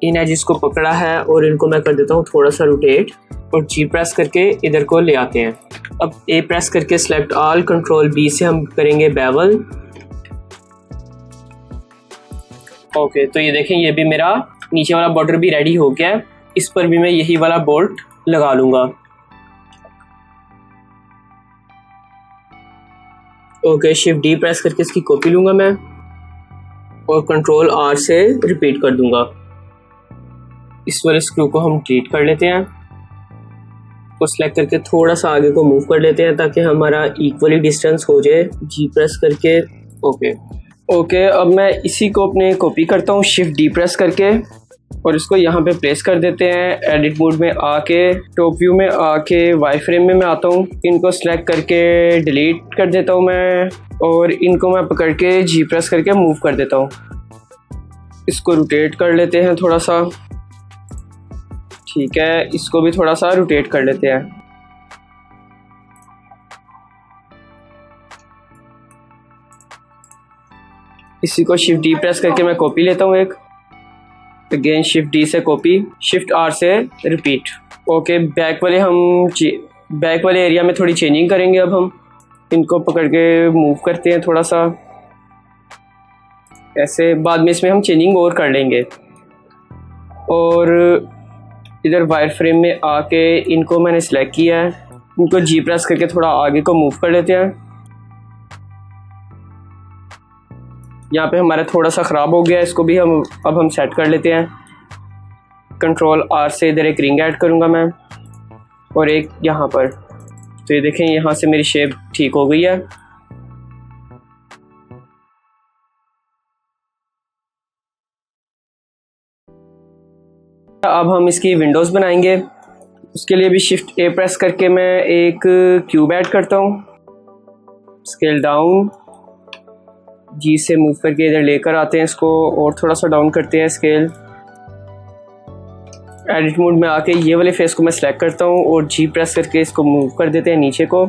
इन एजेस को पकड़ा है और इनको मैं कर देता हूँ थोड़ा सा रोटेट, और जी प्रेस करके इधर को ले आते हैं। अब A प्रेस करके सेलेक्ट ऑल, कंट्रोल B से हम करेंगे बेवल। ओके, तो ये देखें ये भी मेरा नीचे वाला बॉर्डर भी रेडी हो गया है। इस पर भी मैं यही वाला बोल्ट लगा लूँगा। ओके, शिफ्ट डी प्रेस करके इसकी कॉपी लूँगा मैं, और कंट्रोल R से रिपीट कर दूँगा। इस वाले स्क्रू को हम डिलीट कर लेते हैं, को सिलेक्ट करके थोड़ा सा आगे को मूव कर लेते हैं ताकि हमारा इक्वली डिस्टेंस हो जाए, जी प्रेस करके। ओके, अब मैं इसी को अपने कॉपी करता हूँ शिफ्ट डी प्रेस करके, और इसको यहाँ पे प्लेस कर देते हैं। एडिट मोड में आके, टॉप व्यू में आके, वाई फ्रेम में मैं आता हूँ। इनको सिलेक्ट करके डिलीट कर देता हूँ मैं, और इनको मैं पकड़ के जी प्रेस करके मूव कर देता हूँ। इसको रोटेट कर लेते हैं थोड़ा सा। ठीक है, इसको भी थोड़ा सा रोटेट कर लेते हैं। इसी को शिफ्ट डी प्रेस करके मैं कॉपी लेता हूँ एक, अगेन शिफ्ट डी से कॉपी, शिफ्ट आर से रिपीट। ओके, बैक वाले एरिया में थोड़ी चेंजिंग करेंगे। अब हम इनको पकड़ के मूव करते हैं थोड़ा सा ऐसे, बाद में इसमें हम चेंजिंग और कर लेंगे। और इधर वायर फ्रेम में आके इनको मैंने सेलेक्ट किया है, इनको जी प्रेस करके थोड़ा आगे को मूव कर लेते हैं। यहाँ पे हमारा थोड़ा सा ख़राब हो गया, इसको भी हम सेट कर लेते हैं। कंट्रोल R से इधर एक रिंग ऐड करूँगा मैं और एक यहाँ पर। तो ये देखें यहाँ से मेरी शेप ठीक हो गई है। अब हम इसकी विंडोज़ बनाएंगे। उसके लिए भी शिफ्ट A प्रेस करके मैं एक क्यूब ऐड करता हूँ, स्केल डाउन, G से मूव करके इधर लेकर आते हैं इसको और थोड़ा सा डाउन करते हैं स्केल। एडिट मोड में आके ये वाले फेस को मैं सेलेक्ट करता हूँ और G प्रेस करके इसको मूव कर देते हैं नीचे को।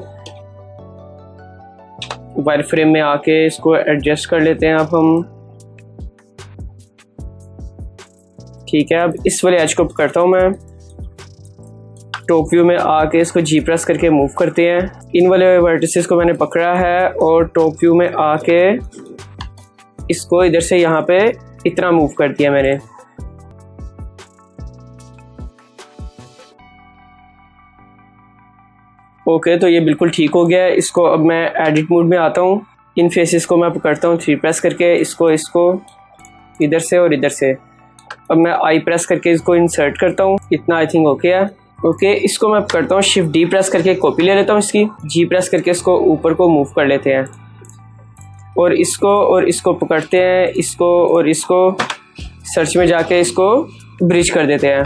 वायर फ्रेम में आके इसको एडजस्ट कर लेते हैं अब हम। ठीक है, अब इस वाले एज को पकड़ता हूँ मैं, टॉप व्यू में आके इसको G प्रेस करके मूव करते हैं। इन वाले वर्टिसेस को मैंने पकड़ा है और टॉप व्यू में आके इसको इधर से यहाँ पे इतना मूव कर दिया मैंने। ओके, तो ये बिल्कुल ठीक हो गया है। इसको अब मैं एडिट मोड में आता हूँ। इन फेसेस को मैं पकड़ता हूँ 3 प्रेस करके, इसको इधर से और इधर से। अब मैं I प्रेस करके इसको इंसर्ट करता हूँ। इतना आई थिंक ओके है। ओके, इसको मैं करता हूँ शिफ्ट D प्रेस करके कॉपी ले लेता हूँ इसकी। G प्रेस करके इसको ऊपर को मूव कर लेते हैं और इसको पकड़ते हैं, इसको और इसको सर्च में जाके इसको ब्रिज कर देते हैं।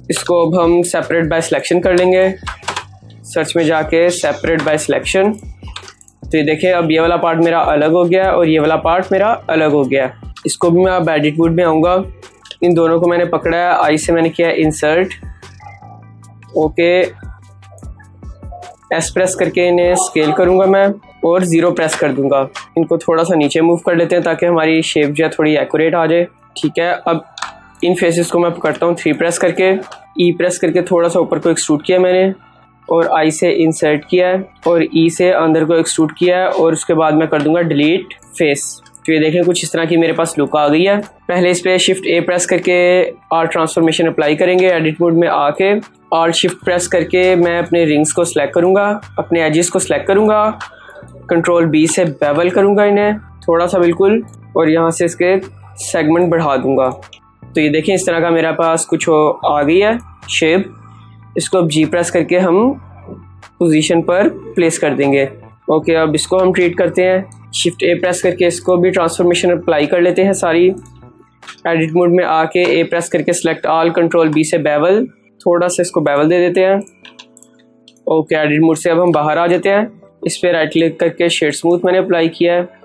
इसको अब हम सेपरेट बाय सिलेक्शन कर लेंगे, सर्च में जाके सेपरेट बाय सिलेक्शन। तो ये देखें अब ये वाला पार्ट मेरा अलग हो गया और ये वाला पार्ट मेरा अलग हो गया। इसको भी मैं अब एडिट मोड में आऊँगा। इन दोनों को मैंने पकड़ा है, आई से मैंने किया इंसर्ट। ओके, S प्रेस करके इन्हें स्केल करूँगा मैं और 0 प्रेस कर दूँगा। इनको थोड़ा सा नीचे मूव कर लेते हैं ताकि हमारी शेप जो है थोड़ी एक्यूरेट आ जाए। ठीक है, अब इन फेसेस को मैं पकड़ता हूँ 3 प्रेस करके, E प्रेस करके थोड़ा सा ऊपर को एक्सट्रूड किया मैंने और I से इंसर्ट किया है और E से अंदर को एक्सट्रूड किया है और उसके बाद मैं कर दूँगा डिलीट फेस। तो ये देखें कुछ इस तरह की मेरे पास लुक आ गई है। पहले इस पर शिफ्ट A प्रेस करके आर्ट ट्रांसफॉर्मेशन अप्लाई करेंगे। एडिट मोड में आके आर्ट शिफ्ट प्रेस करके मैं अपने रिंग्स को सिलेक्ट करूँगा, अपने एजेस को सिलेक्ट करूँगा, कंट्रोल B से बेवल करूँगा इन्हें थोड़ा सा बिल्कुल और यहाँ से इसके सेगमेंट बढ़ा दूँगा। तो ये देखें इस तरह का मेरे पास कुछ आ गई है शेप। इसको अब G प्रेस करके हम पोजीशन पर प्लेस कर देंगे। ओके, अब इसको हम ट्रीट करते हैं। शिफ्ट A प्रेस करके इसको भी ट्रांसफॉर्मेशन अप्लाई कर लेते हैं सारी। एडिट मोड में आके A प्रेस करके सिलेक्ट ऑल, कंट्रोल B से बेवल, थोड़ा सा इसको बेवल दे देते हैं। ओके, एडिट मोड से अब हम बाहर आ जाते हैं। इस पर राइट क्लिक करके शेड स्मूथ मैंने अप्लाई किया है।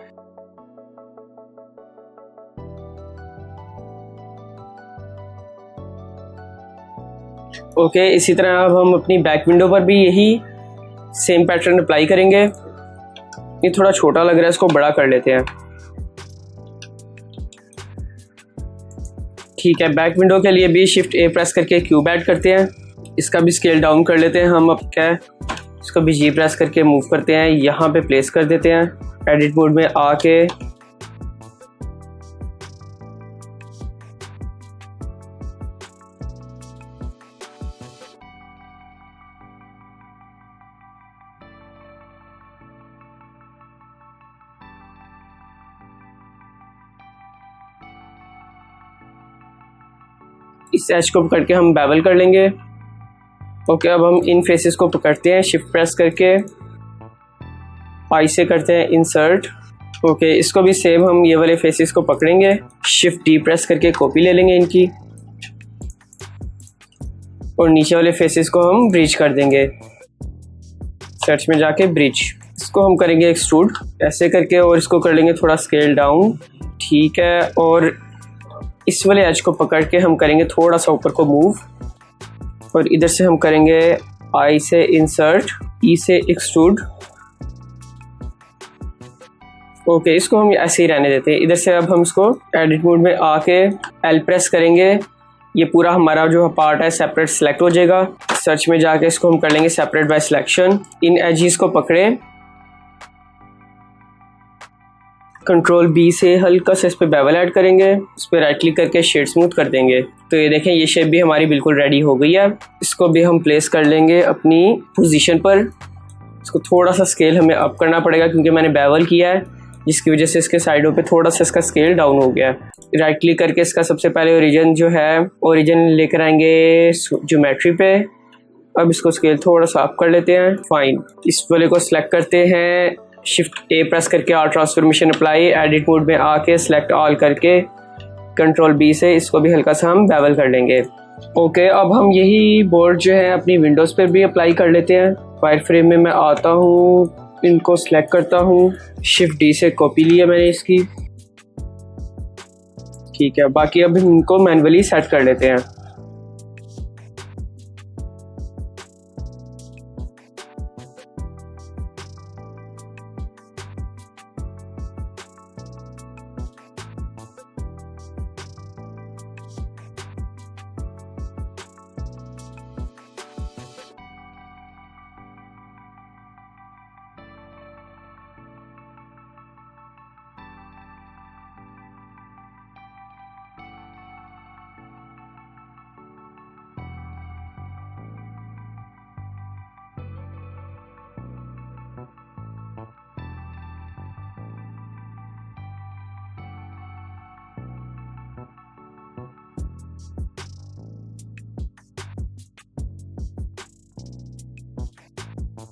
ओके, इसी तरह अब हम अपनी बैक विंडो पर भी यही सेम पैटर्न अप्लाई करेंगे। ये थोड़ा छोटा लग रहा है, इसको बड़ा कर लेते हैं। ठीक है, बैक विंडो के लिए भी शिफ्ट A प्रेस करके क्यूब ऐड करते हैं। इसका भी स्केल डाउन कर लेते हैं हम। अब क्या है, इसको भी G प्रेस करके मूव करते हैं, यहाँ पे प्लेस कर देते हैं। एडिट मोड में आके इस एज को पकड़ के हम बेवल कर लेंगे। ओके, अब हम इन फेसेस को पकड़ते हैं, शिफ्ट प्रेस करके I से करते हैं इंसर्ट। ओके, इसको भी सेम हम ये वाले फेसेस को पकड़ेंगे, शिफ्ट D प्रेस करके कॉपी ले लेंगे इनकी और नीचे वाले फेसेस को हम ब्रिज कर देंगे। सर्च में जाके ब्रिज, इसको हम करेंगे एक्सट्रूड ऐसे करके और इसको कर लेंगे थोड़ा स्केल डाउन। ठीक है, और इस वाले एज को पकड़ के हम करेंगे थोड़ा सा ऊपर को मूव और इधर से हम करेंगे I से इंसर्ट, E से एक्सट्रूड। ओके, इसको हम ऐसे ही रहने देते हैं। इधर से अब हम इसको एडिट मोड में आके L प्रेस करेंगे। ये पूरा हमारा जो पार्ट है सेपरेट सेलेक्ट हो जाएगा। सर्च में जाके इसको हम कर लेंगे सेपरेट बाय सिलेक्शन। इन एजेस को पकड़े, कंट्रोल B से हल्का से इस पर बेवल ऐड करेंगे, इस पर राइट क्लिक करके शेड स्मूथ कर देंगे। तो ये देखें ये शेप भी हमारी बिल्कुल रेडी हो गई है। इसको भी हम प्लेस कर लेंगे अपनी पोजीशन पर। इसको थोड़ा सा स्केल हमें अप करना पड़ेगा क्योंकि मैंने बेवल किया है। जिसकी वजह से इसके साइडों पे थोड़ा सा इसका स्केल डाउन हो गया है। राइट क्लिक करके इसका सबसे पहले ओरिजिन जो है ओरिजिन लेकर आएंगे ज्योमेट्री पे। अब इसको स्केल थोड़ा सा अप कर लेते हैं। फाइन, इस वाले को सिलेक्ट करते हैं, शिफ्ट ए प्रेस करके all transformation apply, edit mode में आके सिलेक्ट ऑल करके कंट्रोल बी से इसको भी हल्का सा हम बेवल कर लेंगे। ओके, अब हम यही बोर्ड जो है अपनी विंडोज़ पर भी अप्लाई कर लेते हैं। वायर फ्रेम में मैं आता हूँ, इनको सिलेक्ट करता हूँ, शिफ्ट डी से कॉपी लिया मैंने इसकी। ठीक है, बाकी अब इनको मैन्युअली सेट कर लेते हैं।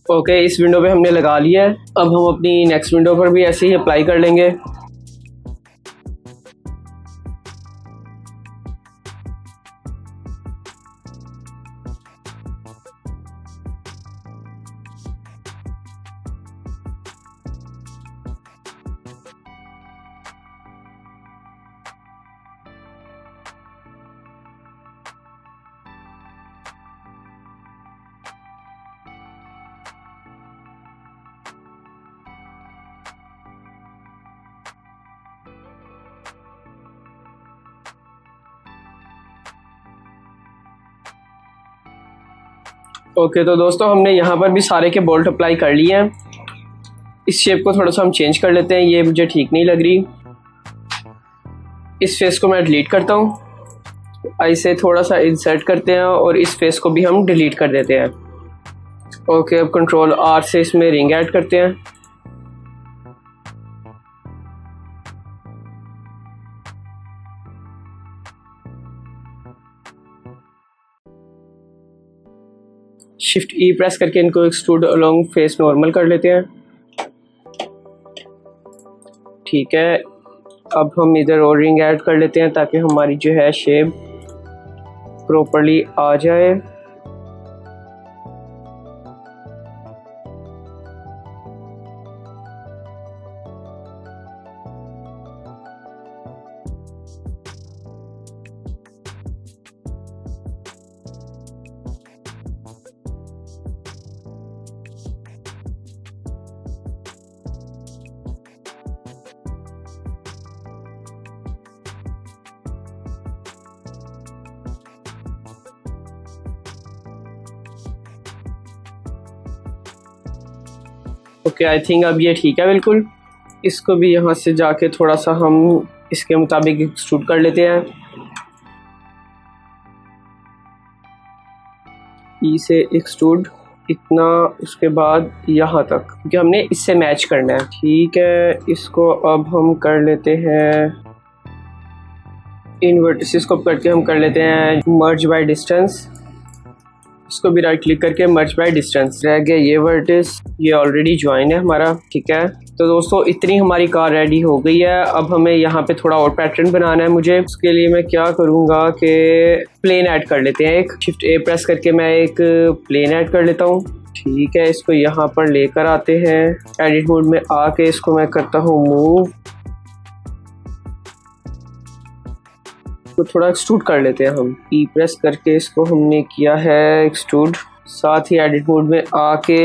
ओके, इस विंडो पे हमने लगा लिया है। अब हम अपनी नेक्स्ट विंडो पर भी ऐसे ही अप्लाई कर लेंगे। ओके, तो दोस्तों हमने यहाँ पर भी सारे के बोल्ट अप्लाई कर लिए हैं। इस शेप को थोड़ा सा हम चेंज कर लेते हैं, ये मुझे ठीक नहीं लग रही। इस फेस को मैं डिलीट करता हूँ, ऐसे थोड़ा सा इंसर्ट करते हैं और इस फेस को भी हम डिलीट कर देते हैं। ओके, अब कंट्रोल आर से इसमें रिंग ऐड करते हैं। शिफ्ट ई प्रेस करके इनको एक्सट्रूड अलोंग फेस नॉर्मल कर लेते हैं। ठीक है, अब हम इधर और रिंग ऐड कर लेते हैं ताकि हमारी जो है शेप प्रॉपर्ली आ जाए। ओके, आई थिंक अब ये ठीक है बिल्कुल। इसको भी यहाँ से जाके थोड़ा सा हम इसके मुताबिक एक्सट्रूड कर लेते हैं। ई से एक्सट्रूड इतना, उसके बाद यहाँ तक, क्योंकि हमने इससे मैच करना है। ठीक है, इसको अब हम कर लेते हैं, इन वर्टिसेस को करके हम कर लेते हैं मर्ज बाय डिस्टेंस। इसको भी राइट क्लिक करके मर्ज बाय डिस्टेंस। रह गया ये वर्टिस, ये ऑलरेडी ज्वाइन है हमारा। ठीक है, तो दोस्तों इतनी हमारी कार रेडी हो गई है। अब हमें यहाँ पे थोड़ा और पैटर्न बनाना है मुझे। उसके लिए मैं क्या करूँगा कि प्लेन ऐड कर लेते हैं। एक शिफ्ट ए प्रेस करके मैं एक प्लेन ऐड कर लेता हूँ। ठीक है, इसको यहाँ पर लेकर आते हैं, एडिट मोड में आके इसको मैं करता हूँ मूव, तो थोड़ा एक्सट्रूड कर लेते हैं हम। ई प्रेस करके इसको हमने किया है एक्सट्रूड। साथ ही एडिट मोड में आके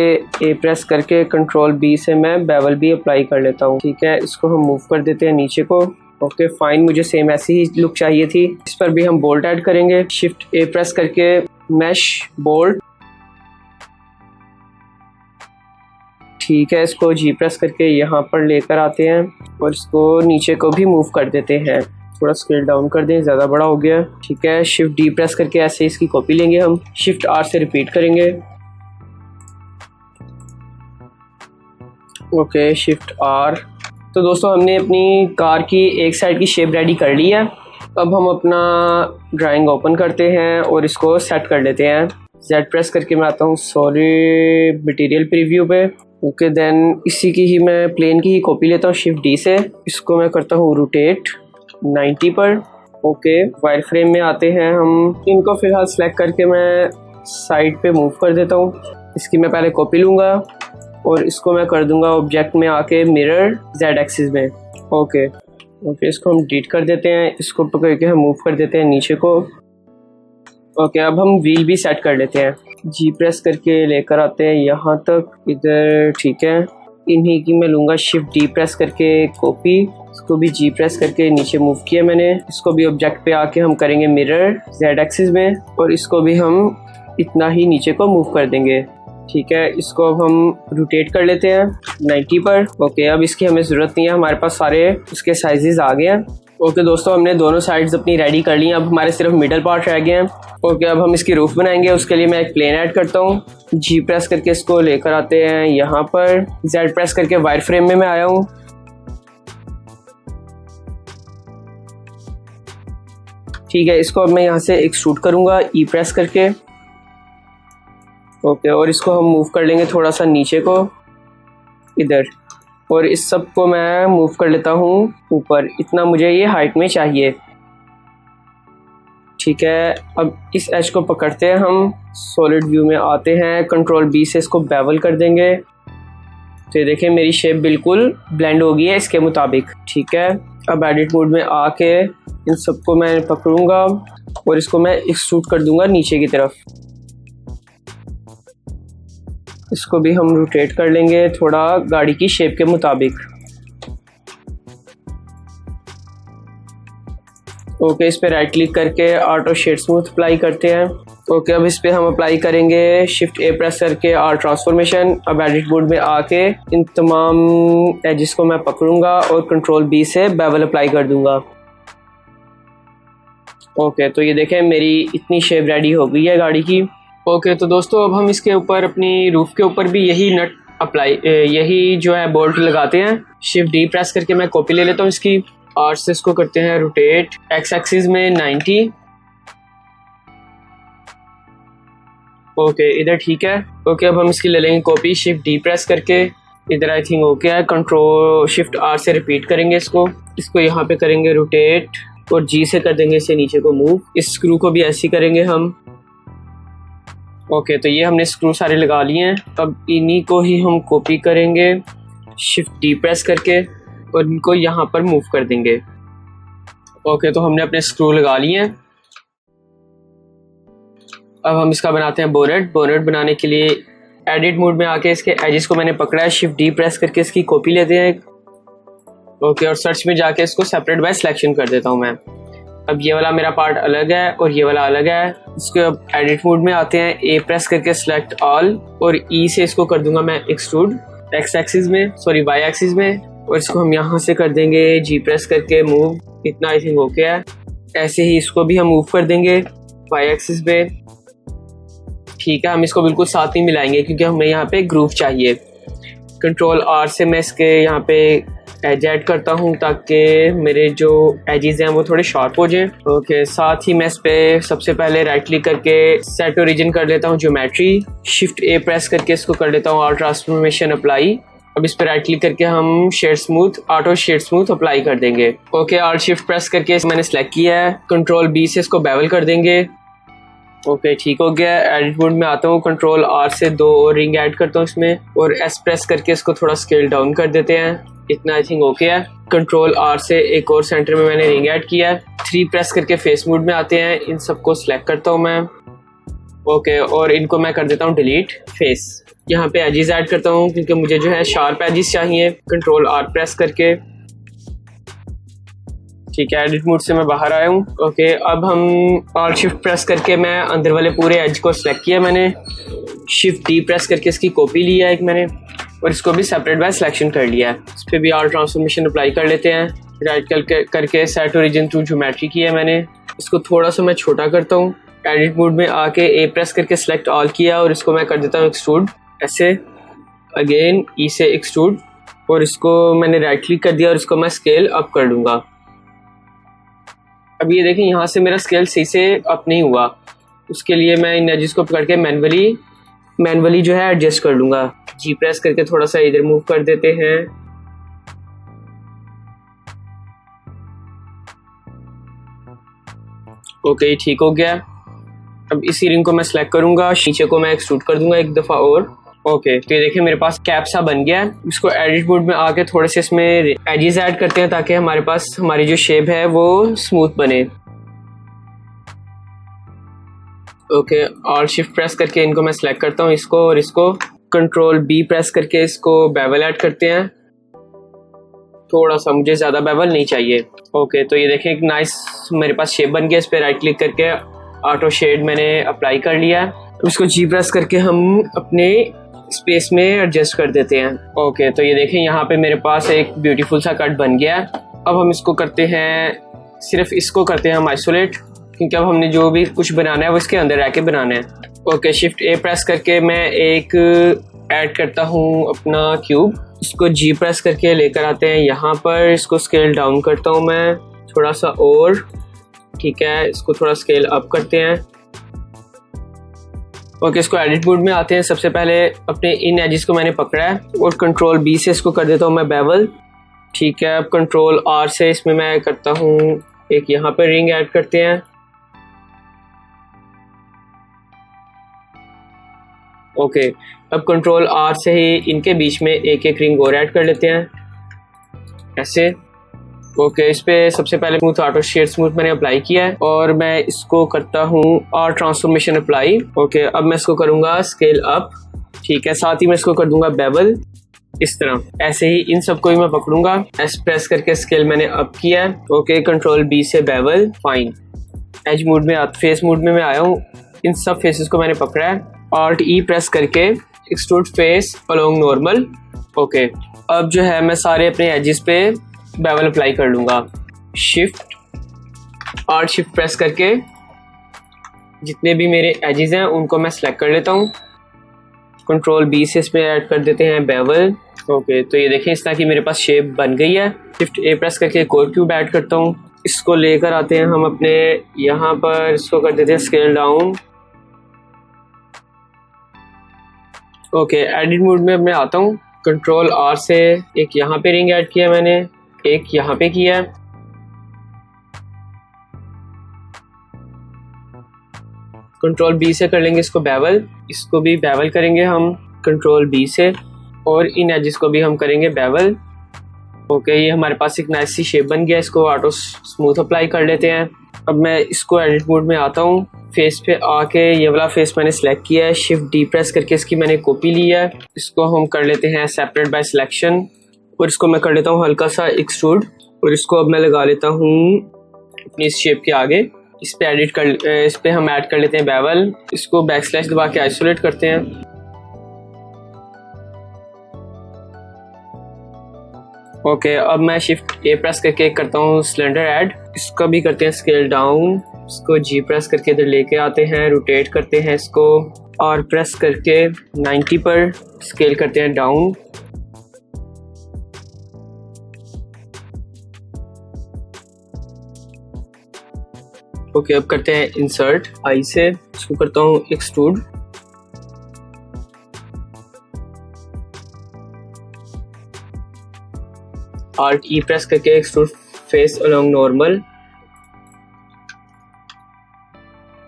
ए प्रेस करके कंट्रोल बी से मैं बेवल भी अप्लाई कर लेता हूँ। ठीक है, इसको हम मूव कर देते हैं नीचे को। ओके फाइन, मुझे सेम ऐसी ही लुक चाहिए थी। इस पर भी हम बोल्ट ऐड करेंगे। शिफ्ट ए प्रेस करके मैश बोल्ट। ठीक है, इसको जी प्रेस करके यहाँ पर लेकर आते हैं और इसको नीचे को भी मूव कर देते हैं। थोड़ा स्केल डाउन कर दें, ज़्यादा बड़ा हो गया। ठीक है, शिफ्ट डी प्रेस करके ऐसे इसकी कॉपी लेंगे हम। शिफ्ट आर से रिपीट करेंगे। ओके, शिफ्ट आर, तो दोस्तों हमने अपनी कार की एक साइड की शेप रेडी कर ली है। अब हम अपना ड्राइंग ओपन करते हैं और इसको सेट कर लेते हैं। Z प्रेस करके मैं आता हूँ सॉलिड मटेरियल प्रीव्यू पे। ओके देन इसी की ही मैं प्लेन की ही कॉपी लेता हूँ शिफ्ट D से। इसको मैं करता हूँ रोटेट 90 पर। ओके वायर फ्रेम में आते हैं हम। इनको फ़िलहाल सेलेक्ट करके मैं साइड पे मूव कर देता हूँ। इसकी मैं पहले कॉपी लूँगा और इसको मैं कर दूँगा ऑब्जेक्ट में आके मिरर Z एक्सिस में। ओके इसको हम डिलीट कर देते हैं। इसको पकड़ के हम मूव कर देते हैं नीचे को। ओके अब हम व्हील भी सेट कर लेते हैं। G प्रेस करके लेकर आते हैं यहाँ तक, इधर ठीक है। इन्हीं की मैं लूँगा शिफ्ट D प्रेस करके कॉपी। इसको भी G प्रेस करके नीचे मूव किया मैंने। इसको भी ऑब्जेक्ट पे आके हम करेंगे मिरर Z एक्सिस में और इसको भी हम इतना ही नीचे को मूव कर देंगे। ठीक है, इसको अब हम रोटेट कर लेते हैं 90 पर। ओके अब इसकी हमें ज़रूरत नहीं है, हमारे पास सारे उसके साइजेस आ गए हैं। ओके दोस्तों हमने दोनों साइड्स अपनी रेडी कर ली हैं। अब हमारे सिर्फ मिडल पार्ट रह गए हैं। ओके अब हम इसकी रूफ बनाएंगे। उसके लिए मैं एक प्लेन ऐड करता हूँ। G प्रेस करके इसको लेकर आते हैं यहाँ पर। Z प्रेस करके वायर फ्रेम में मैं आया हूँ। ठीक है, इसको अब मैं यहाँ से एक्सट्रूड करूँगा E प्रेस करके। ओके और इसको हम मूव कर लेंगे थोड़ा सा नीचे को इधर, और इस सब को मैं मूव कर लेता हूँ ऊपर। इतना मुझे ये हाइट में चाहिए। ठीक है, अब इस एज को पकड़ते हैं हम। सॉलिड व्यू में आते हैं, कंट्रोल B से इसको बेवल कर देंगे। तो ये देखें मेरी शेप बिल्कुल ब्लेंड हो गई है इसके मुताबिक। ठीक है, अब एडिट मोड में आके इन सबको मैं पकड़ूंगा और इसको मैं एक्सट्रूड कर दूंगा नीचे की तरफ। इसको भी हम रोटेट कर लेंगे थोड़ा गाड़ी की शेप के मुताबिक। ओके इस पे राइट क्लिक करके ऑटो शेड स्मूथ अप्लाई करते हैं। ओके अब इस पे हम अप्लाई करेंगे शिफ्ट A प्रेस करके आर ट्रांसफॉर्मेशन। अब एडिट मोड में आके इन तमाम एजेस को मैं पकड़ूंगा और कंट्रोल B से बेवल अप्लाई कर दूंगा। ओके तो ये देखें मेरी इतनी शेप रेडी हो गई है गाड़ी की। ओके तो दोस्तों अब हम इसके ऊपर अपनी रूफ के ऊपर भी यही नट अप्लाई यही जो है बोल्ट लगाते हैं। शिफ्ट D प्रेस करके मैं कॉपी ले लेता हूँ इसकी और से इसको करते हैं रोटेट X एक्सिस में 90। ओके इधर ठीक है। ओके अब हम इसकी ले लेंगे कॉपी शिफ्ट D प्रेस करके। इधर आई थिंक ओके है। कंट्रोल शिफ्ट R से रिपीट करेंगे इसको यहाँ पे करेंगे रोटेट और G से कर देंगे इसे नीचे को मूव। इस स्क्रू को भी ऐसे करेंगे हम। ओके तो ये हमने स्क्रू सारे लगा लिए हैं। अब इन्हीं को ही हम कॉपी करेंगे शिफ्ट D प्रेस करके और इनको यहाँ पर मूव कर देंगे। ओके तो हमने अपने स्क्रू लगा लिए हैं। अब हम इसका बनाते हैं बोनेट। बोनेट बनाने के लिए एडिट मोड में आके इसके एजेस को मैंने पकड़ा है। शिफ्ट D प्रेस करके इसकी कॉपी लेते हैं। ओके और सर्च में जाके इसको सेपरेट बाय सिलेक्शन कर देता हूँ मैं। अब ये वाला मेरा पार्ट अलग है और ये वाला अलग है। इसके अब एडिट मोड में आते हैं, A प्रेस करके सिलेक्ट ऑल और E से इसको कर दूंगा मैं एक्सट्रूड X एक्सिस में Y एक्सिस में, और इसको हम यहाँ से कर देंगे G प्रेस करके मूव। इतना आई थिंक ओके है। ऐसे ही इसको भी हम मूव कर देंगे Y एक्सिस पे। ठीक है, हम इसको बिल्कुल साथ नहीं मिलाएंगे क्योंकि हमें यहाँ पे ग्रूव चाहिए। कंट्रोल R से मैं इसके यहाँ पे एज ऐड करता हूँ ताकि मेरे जो एजेस हैं वो थोड़े शार्प हो जाएं। ओके साथ ही मैं इस पे सबसे पहले राइट क्लिक करके सेट ओरिजिन कर लेता हूँ ज्योमेट्री। शिफ्ट A प्रेस करके इसको कर लेता हूँ ऑल ट्रांसफॉर्मेशन अप्लाई। अब इस पे राइट क्लिक करके हम shade smooth auto shade smooth apply कर देंगे। ओके ऑल शिफ्ट प्रेस करके मैंने सेलेक्ट किया है। कंट्रोल B से इसको बेवल कर देंगे। ओके ठीक हो गया। एडिट मोड में आता हूँ, कंट्रोल R से 2 और रिंग ऐड करता हूँ इसमें और S प्रेस करके इसको थोड़ा स्केल डाउन कर देते हैं। इतना आई थिंक ओके है। कंट्रोल R से एक और सेंटर में मैंने रिंग ऐड किया है। 3 प्रेस करके फेस मोड में आते हैं। इन सबको सिलेक्ट करता हूँ मैं। ओके और इनको मैं कर देता हूँ डिलीट फेस। यहाँ पे एजेस ऐड करता हूँ क्योंकि मुझे जो है शार्प एजेस चाहिए। कंट्रोल R प्रेस करके ठीक है, एडिट मोड से मैं बाहर आया हूँ। ओके अब हम ऑल शिफ्ट प्रेस करके मैं अंदर वाले पूरे एज को सिलेक्ट किया मैंने। शिफ्ट D प्रेस करके इसकी कॉपी लिया एक मैंने और इसको भी सेपरेट बाय सिलेक्शन कर लिया है। इस पर भी ऑल ट्रांसफॉर्मेशन अप्लाई कर लेते हैं। राइट करके सेट ओरिजिन थ्रू ज्योमेट्री किया है मैंने। इसको थोड़ा सा मैं छोटा करता हूँ। एडिट मोड में आके A प्रेस करके सिलेक्ट ऑल किया और इसको मैं कर देता हूँ एक्सट्रूड। ऐसे अगेन E से एक्सट्रूड और इसको मैंने राइट क्लिक कर दिया और इसको मैं स्केल अप कर लूँगा। अब ये देखें यहाँ से मेरा स्केल सही से अप नहीं हुआ, उसके लिए मैं इन एजेस को पकड़ के मैनुअली जो है एडजस्ट कर लूँगा। जी प्रेस करके थोड़ा सा इधर मूव कर देते हैं। ओके, ठीक हो गया। अब इसी रिंग को मैं सेलेक्ट करूँगा, नीचे को मैं एक्सट्रूड कर दूंगा एक दफ़ा और। ओके, तो ये देखिए मेरे पास कैप सा बन गया है। इसको एडिट मोड में आके थोड़े से इसमें एजेस ऐड करते हैं ताकि हमारे पास हमारी जो शेप है वो स्मूथ बने। ओके, और शिफ्ट प्रेस करके इनको मैं सेलेक्ट करता हूँ, इसको और इसको। कंट्रोल बी प्रेस करके इसको बेवल ऐड करते हैं। थोड़ा सा, मुझे ज़्यादा बेवल नहीं चाहिए। ओके, तो ये देखें एक नाइस मेरे पास शेप बन गया। इस पर राइट क्लिक करके ऑटो शेड मैंने अप्लाई कर लिया है। इसको जी प्रेस करके हम अपने स्पेस में एडजस्ट कर देते हैं। ओके, तो ये देखें यहाँ पे मेरे पास एक ब्यूटीफुल सा कट बन गया है। अब हम इसको करते हैं, सिर्फ इसको करते हैं हम आइसोलेट, क्योंकि अब हमने जो भी कुछ बनाना है वो इसके अंदर रह के बनाना है। ओके, शिफ्ट ए प्रेस करके मैं एक ऐड करता हूँ अपना क्यूब। इसको जी प्रेस करके लेकर आते हैं यहाँ पर। इसको स्केल डाउन करता हूँ मैं थोड़ा सा और, ठीक है। इसको थोड़ा स्केल अप करते हैं। ओके, इसको एडिट मोड में आते हैं। सबसे पहले अपने इन एजेस को मैंने पकड़ा है और कंट्रोल बी से इसको कर देता हूँ मैं बेवल, ठीक है। अब कंट्रोल आर से इसमें मैं करता हूँ एक यहाँ पर रिंग ऐड करते हैं। ओके, अब कंट्रोल आर से ही इनके बीच में एक एक रिंग और ऐड कर लेते हैं ऐसे। ओके, इस पे सबसे पहले स्मूथ ऑटो शेड स्मूथ मैंने अप्लाई किया है और मैं इसको करता हूँ और ट्रांसफॉर्मेशन अप्लाई। ओके, अब मैं इसको करूँगा स्केल अप, ठीक है। साथ ही मैं इसको कर दूंगा बेवल इस तरह। ऐसे ही इन सबको ही मैं पकड़ूंगा, एस प्रेस करके स्केल मैंने अप किया है। ओके, कंट्रोल बी से बेवल, फाइन। एज मोड में फेस मोड में मैं आया हूँ। इन सब फेसेस को मैंने पकड़ा है। ऑल्ट ई प्रेस करके extrude face along normal. Okay, अब जो है मैं सारे अपने एजेस पे बेवल अप्लाई कर लूँगा। ऑल्ट शिफ्ट प्रेस करके जितने भी मेरे एजेस हैं उनको मैं सेलेक्ट कर लेता हूँ। कंट्रोल बी से इसमें ऐड कर देते हैं बेवल। ओके, तो ये देखें इस तरह की मेरे पास शेप बन गई है। शिफ्ट ए प्रेस करके एक और क्यूब ऐड करता हूँ। इसको लेकर आते हैं हम अपने यहाँ पर, इसको कर देते हैं scale down. Okay, edit mode में मैं आता हूँ। कंट्रोल आर से एक यहाँ पे रिंग ऐड किया मैंने, एक यहाँ पे किया। कंट्रोल बी से कर लेंगे इसको बेवल। इसको भी बेवल करेंगे हम कंट्रोल बी से और इन एजेस को भी हम करेंगे बेवल। ओके, ये हमारे पास एक नाइस सी शेप बन गया। इसको ऑटो स्मूथ अप्लाई कर लेते हैं। अब मैं इसको एडिट मोड में आता हूँ। फेस पे आके ये वाला फेस मैंने सेलेक्ट किया है। शिफ्ट डी प्रेस करके इसकी मैंने कॉपी ली है। इसको हम कर लेते हैं सेपरेट बाय सिलेक्शन और इसको मैं कर लेता हूँ हल्का सा एक्सट्रूड और इसको अब मैं लगा लेता हूँ अपनी इस शेप के आगे। इस पे हम ऐड कर लेते हैं बेवल। इसको बैक स्लैश दबा के आइसोलेट करते हैं। ओके, अब मैं शिफ्ट ए प्रेस करके करता हूँ सिलेंडर ऐड। इसका भी करते हैं स्केल डाउन। इसको जी प्रेस करके इधर लेके आते हैं, रोटेट करते हैं इसको और प्रेस करके 90 पर स्केल करते हैं डाउन। ओके, अब करते हैं इंसर्ट आई से। इसको करता हूँ एक्सट्रूड। ऑल्ट ई प्रेस करके extrude face along normal.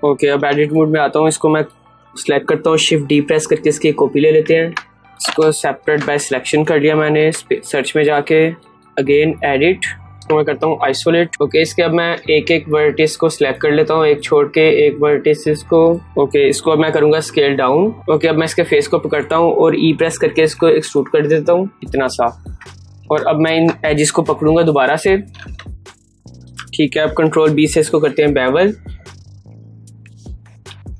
Okay, अब एडिट मोड में आता हूँ। इसको मैं सिलेक्ट करता हूँ, शिफ्ट डी प्रेस करके इसकी कॉपी ले लेते हैं। इसको सेपरेट बाय सिलेक्शन कर लिया मैंने। सर्च में जाके अगेन एडिट, तो मैं करता हूँ आइसोलेट। ओके, इसके अब मैं एक एक वर्टिस को सिलेक्ट कर लेता हूँ, एक छोड़ के एक वर्टिस को। ओके, इसको अब मैं करूँगा स्केल डाउन। ओके, अब मैं इसके फेस को पकड़ता हूँ और ई प्रेस करके इसको एक्सट्रूड कर देता हूँ इतना सा। और अब मैं इन एजेस को पकड़ूंगा दोबारा से, ठीक है। अब कंट्रोल बी से इसको करते हैं बेवल।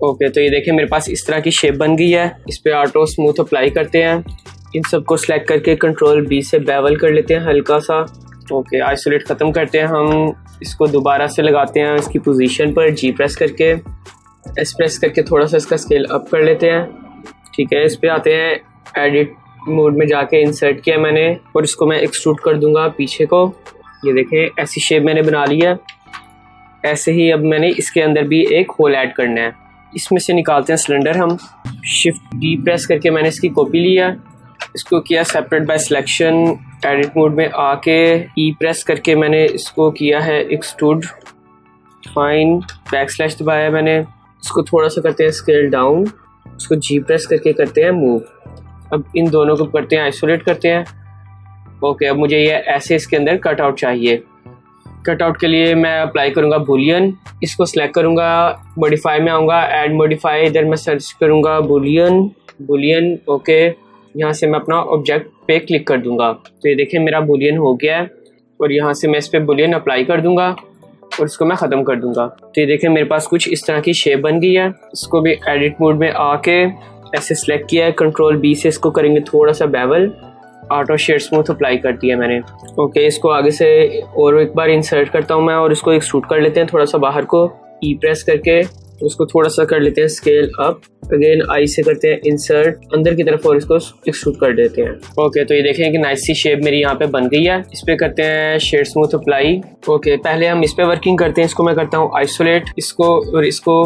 ओके, तो ये देखें मेरे पास इस तरह की शेप बन गई है। इस पे ऑटो स्मूथ अप्लाई करते हैं। इन सबको सिलेक्ट करके कंट्रोल बी से बेवल कर लेते हैं हल्का सा। ओके, आइसोलेट ख़त्म करते हैं हम। इसको दोबारा से लगाते हैं इसकी पोजीशन पर, जी प्रेस करके एस प्रेस करके थोड़ा सा इसका स्केल अप कर लेते हैं, ठीक है। इस पे आते हैं एडिट मोड में जाके इंसर्ट किया मैंने और इसको मैं एक्सट्रूड कर दूंगा पीछे को। ये देखें ऐसी शेप मैंने बना लिया। ऐसे ही अब मैंने इसके अंदर भी एक होल ऐड करना है। इसमें से निकालते हैं सिलेंडर हम। शिफ्ट डी प्रेस करके मैंने इसकी कॉपी लिया, इसको किया separate by selection. Edit mode में आके ई प्रेस करके मैंने इसको किया है एक्सट्रूड। फाइन, बैकस्लैश दबाया मैंने। इसको थोड़ा सा करते हैं स्केल डाउन, इसको जी प्रेस करके करते हैं मूव। अब इन दोनों को करते हैं आइसोलेट करते हैं। ओके, अब मुझे ये ऐसे इसके अंदर कट आउट चाहिए। कट आउट के लिए मैं अप्लाई करूँगा बूलियन। इसको सिलेक्ट करूँगा, मॉडिफाई में आऊँगा, ऐड मॉडिफाई, इधर मैं सर्च करूँगा बूलियन। ओके, यहाँ से मैं अपना ऑब्जेक्ट पे क्लिक कर दूँगा। तो ये देखें मेरा बूलियन हो गया है और यहाँ से मैं इस पर बूलियन अप्लाई कर दूँगा और इसको मैं ख़त्म कर दूँगा। तो ये देखें मेरे पास कुछ इस तरह की शेप बन गई है। इसको भी एडिट मोड में आके ऐसे सिलेक्ट किया है, कंट्रोल बी से इसको करेंगे थोड़ा सा bevel, auto shade smooth apply कर दिया मैंने। ओके, इसको आगे से और एक बार इंसर्ट करता हूँ मैं और इसको एक्सट्रूड कर लेते हैं थोड़ा सा बाहर को। ई प्रेस करके उसको थोड़ा सा कर लेते हैं स्केल अप। अगेन आई से करते हैं इंसर्ट अंदर की तरफ और इसको एक्सट्रूड कर देते हैं। ओके, तो ये देखें कि नाइस सी शेप मेरी यहाँ पे बन गई है। इस पे करते हैं शेड स्मूथ अप्लाई। ओके, पहले हम इस पे वर्किंग करते हैं। इसको मैं करता हूँ आइसोलेट, इसको और इसको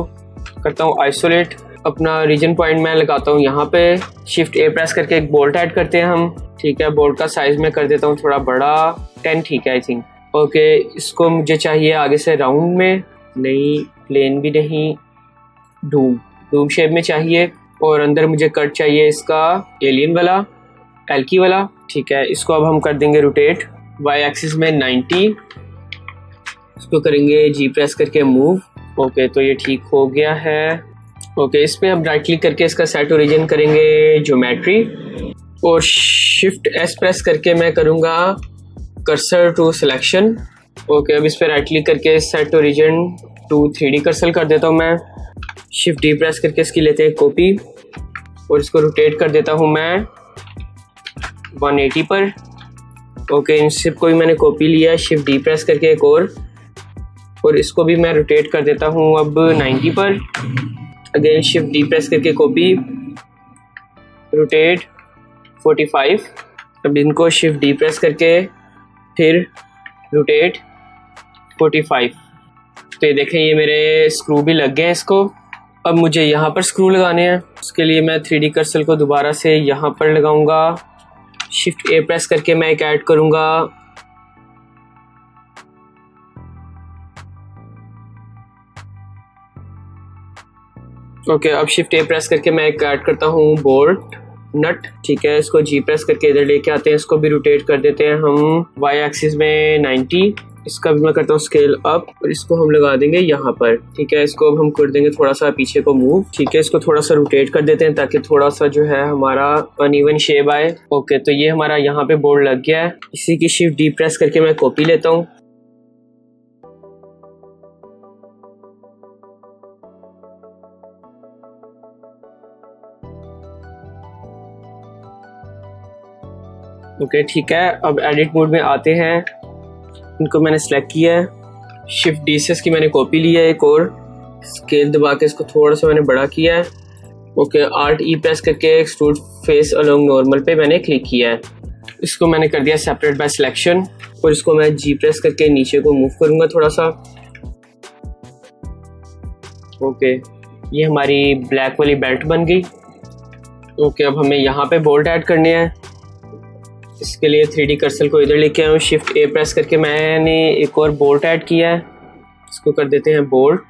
करता हूँ आइसोलेट। अपना रीजन पॉइंट मैं लगाता हूँ यहाँ पे। शिफ्ट ए प्रेस करके एक बोल्ट ऐड करते हैं हम। ठीक है, बोल्ट का साइज मैं कर देता हूँ थोड़ा बड़ा, 10 ठीक है आई थिंक। ओके, इसको मुझे चाहिए आगे से राउंड में, नहीं प्लेन भी नहीं, डूम शेप में चाहिए। और अंदर मुझे कट चाहिए इसका एलियन वाला, एल्की वाला। ठीक है, इसको अब हम कर देंगे रोटेट वाई एक्सिस में 90। इसको करेंगे जी प्रेस करके मूव। ओके, तो ये ठीक हो गया है। ओके, इस पे हम राइट क्लिक करके इसका सेट ओरिजिन करेंगे ज्योमेट्री और शिफ्ट एस प्रेस करके मैं करूँगा कर्सर टू सिलेक्शन। ओके, अब इस पे राइट क्लिक करके set origin to 3D cursor कर देता हूँ मैं। शिफ्ट डी प्रेस करके इसकी लेते हैं कॉपी और इसको रोटेट कर देता हूँ मैं 180 पर। ओके, इन सब को भी मैंने कॉपी लिया है। शिफ्ट डी प्रेस करके एक और इसको भी मैं रोटेट कर देता हूँ अब 90 पर। अगेन शिफ्ट डी प्रेस करके कॉपी, रोटेट 45। अब इनको शिफ्ट डी प्रेस करके फिर रोटेट 45। तो ये देखें ये मेरे स्क्रू भी लग गए हैं इसको। अब मुझे यहाँ पर स्क्रू लगाने हैं। उसके लिए मैं 3D कर्सर को दोबारा से यहाँ पर लगाऊंगा। शिफ्ट ए प्रेस करके मैं एक ऐड करूँगा। ओके, अब शिफ्ट ए प्रेस करके मैं एक ऐड करता हूँ बोल्ट नट। ठीक है, इसको जी प्रेस करके इधर लेके आते हैं। इसको भी रोटेट कर देते हैं हम वाई एक्सिस में 90। इसका भी मैं करता हूँ स्केल अप और इसको हम लगा देंगे यहाँ पर। ठीक है, इसको अब हम कर देंगे थोड़ा सा पीछे को मूव। ठीक है, इसको थोड़ा सा रोटेट कर देते हैं ताकि थोड़ा सा जो है हमारा अनइवन शेप आए। ओके, तो ये हमारा यहाँ पे बोर्ड लग गया है। इसी की शिफ्ट डी प्रेस करके मैं कॉपी लेता हूँ। ओके, ठीक है, अब एडिट मोड में आते हैं। इनको मैंने सेलेक्ट किया है। शिफ्ट डी से इसकी मैंने कॉपी लिया है एक और स्केल दबा के इसको थोड़ा सा मैंने बड़ा किया है। ओके, आर्ट ई प्रेस करके एक्सट्रूड फेस अलोंग नॉर्मल पे मैंने क्लिक किया है। इसको मैंने कर दिया सेपरेट बाय सिलेक्शन और इसको मैं जी प्रेस करके नीचे को मूव करूँगा थोड़ा सा। ओके, ये हमारी ब्लैक वाली बेल्ट बन गई। ओके, अब हमें यहाँ पे बोल्ट ऐड करने हैं। इसके लिए 3D कर्सर को इधर लेके आया हूँ। शिफ्ट ए प्रेस करके मैंने एक और बोल्ट ऐड किया है। इसको कर देते हैं बोल्ट।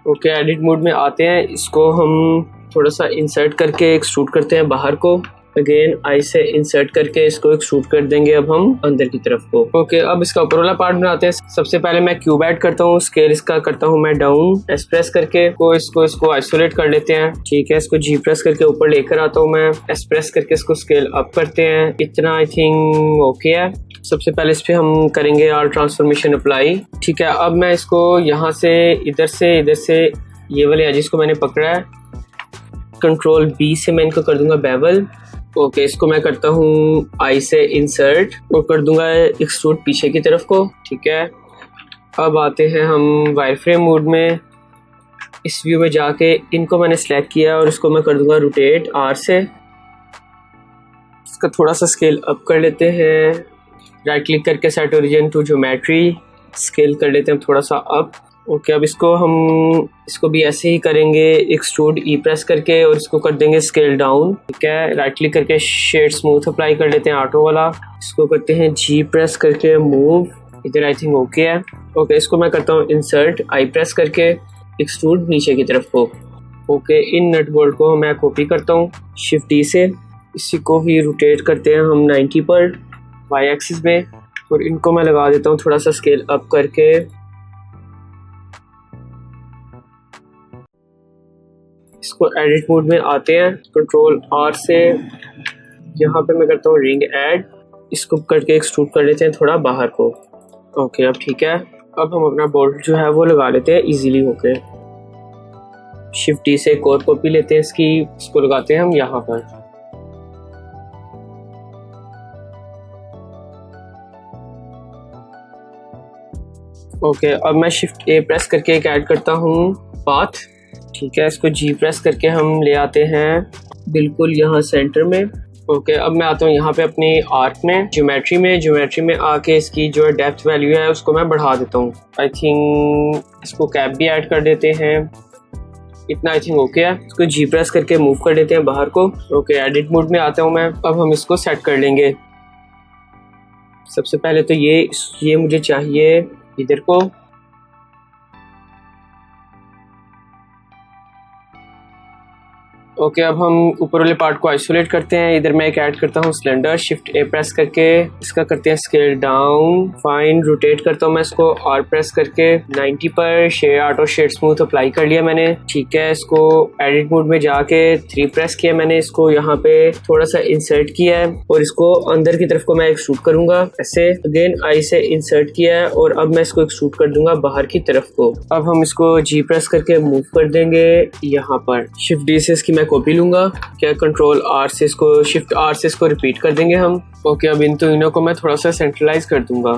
ओके, एडिट मोड में आते हैं। इसको हम थोड़ा सा इंसर्ट करके एक्सट्रूड करते हैं बाहर को। अगेन आई से इंसर्ट करके इसको एक्सट्रूड कर देंगे अब हम अंदर की तरफ को। ओके, अब इसका ऊपर वाला पार्ट बनाते हैं। सबसे पहले मैं क्यूब ऐड करता हूँ। स्केल इसका करता हूँ मैं डाउन, एस प्रेस करके इसको आइसोलेट कर लेते हैं। ठीक है, इसको जी प्रेस करके ऊपर लेकर आता हूँ मैं। एस प्रेस करके इसको स्केल अप करते हैं। इतना आई थिंक ओके है। सबसे पहले इस पे हम करेंगे आल ट्रांसफॉर्मेशन अप्लाई। ठीक है, अब मैं इसको यहाँ से इधर से ये वाले एजेस को मैंने पकड़ा है। कंट्रोल बी से मैं इनको कर दूंगा बेवल। ओके, इसको मैं करता हूँ आई से इंसर्ट और कर दूंगा एक्सट्रूड पीछे की तरफ को। ठीक है, अब आते हैं हम वायर फ्रेम मोड में। इस व्यू में जाके इनको मैंने सेलेक्ट किया और इसको मैं कर दूंगा रोटेट आर से। इसका थोड़ा सा स्केल अप कर लेते हैं, राइट क्लिक करके set origin to geometry, scale कर लेते हैं थोड़ा सा अप। ओके, अब इसको भी ऐसे ही करेंगे, एक्सट्रूड ई प्रेस करके और इसको कर देंगे स्केल डाउन। ठीक है, राइट क्लिक करके शेड स्मूथ अप्लाई कर लेते हैं ऑटो वाला। इसको करते हैं जी प्रेस करके मूव, इधर आई थिंक ओके है। ओके, इसको मैं करता हूँ इंसर्ट आई प्रेस करके एक्सट्रूड नीचे की तरफ को। ओके, इन नट बोल्ट को मैं कॉपी करता हूँ शिफ्ट डी से। इसी को ही रोटेट करते हैं हम 90 पर वाई एक्सिस में और इनको मैं लगा देता हूँ थोड़ा सा स्केल अप करके। इसको एडिट मोड में आते हैं, कंट्रोल आर से यहाँ पे मैं करता हूँ रिंग ऐड, इसको करके एक्सट्रूड कर लेते हैं थोड़ा बाहर को। ओके, अब ठीक है। अब हम अपना बोल्ट जो है वो लगा लेते हैं इजीली होके। शिफ्ट डी से एक और कॉपी लेते हैं इसकी, इसको लगाते हैं हम यहाँ पर। ओके, अब मैं शिफ्ट ए प्रेस करके एक ऐड करता हूँ पाथ। ठीक है, इसको जी प्रेस करके हम ले आते हैं बिल्कुल यहाँ सेंटर में। ओके, अब मैं आता हूँ यहाँ पे अपनी आर्क में, ज्योमेट्री में आके इसकी जो डेप्थ वैल्यू है उसको मैं बढ़ा देता हूँ। आई थिंक इसको कैप भी ऐड कर देते हैं, इतना आई थिंक ओके है। इसको जी प्रेस करके मूव कर देते हैं बाहर को। ओके, एडिट मोड में आता हूँ मैं। अब हम इसको सेट कर लेंगे। सबसे पहले तो ये मुझे चाहिए इधर को। ओके, अब हम ऊपर वाले पार्ट को आइसोलेट करते हैं। इधर मैं एक ऐड करता हूँ सिलेंडर, शिफ्ट ए प्रेस करके इसका करते हैं स्केल डाउन, फाइन रोटेट करता हूँ मैं इसको आर प्रेस करके 90 पर shade auto shade smooth apply कर लिया मैंने। ठीक है, इसको एडिट मोड में जाके 3 प्रेस किया मैंने, इसको यहाँ पे थोड़ा सा इंसर्ट किया है और इसको अंदर की तरफ को मैं एक्सट्रूड करूंगा ऐसे। अगेन आई से इंसर्ट किया है और अब मैं इसको एक्सट्रूड कर दूंगा बाहर की तरफ को। अब हम इसको जी प्रेस करके मूव कर देंगे यहाँ पर। शिफ्ट डी से इसकी मैं कॉपी लूंगा, क्या कंट्रोल आर से इसको शिफ्ट आर से इसको रिपीट कर देंगे हम। ओके, अब इन तीनों को मैं थोड़ा सा सेंट्रलाइज कर दूंगा।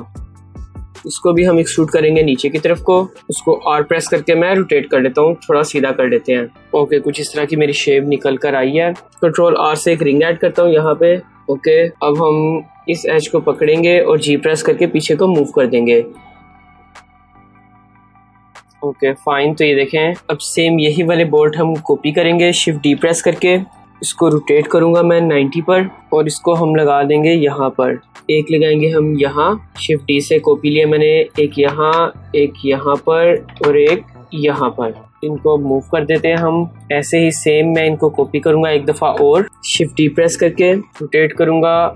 इसको भी हम एक्सट्रूड करेंगे नीचे की तरफ को। उसको आर प्रेस करके मैं रोटेट कर लेता हूँ, थोड़ा सीधा कर लेते हैं। ओके, कुछ इस तरह की मेरी शेप निकल कर आई है। कंट्रोल आर से एक रिंग ऐड करता हूँ यहाँ पे। ओके, अब हम इस एज को पकड़ेंगे और जी प्रेस करके पीछे को मूव कर देंगे। Okay, fine. तो ये देखें, अब सेम यही वाले बोल्ट हम कॉपी करेंगे शिफ्ट डी प्रेस करके। इसको रोटेट करूंगा मैं 90 पर और इसको हम लगा देंगे यहाँ पर। एक लगाएंगे हम यहाँ, शिफ्ट डी से कॉपी लिया मैंने, एक यहाँ पर और एक यहाँ पर। इनको मूव कर देते हैं हम। ऐसे ही सेम मैं इनको कॉपी करूंगा एक दफ़ा और, शिफ्ट डी प्रेस करके रोटेट करूंगा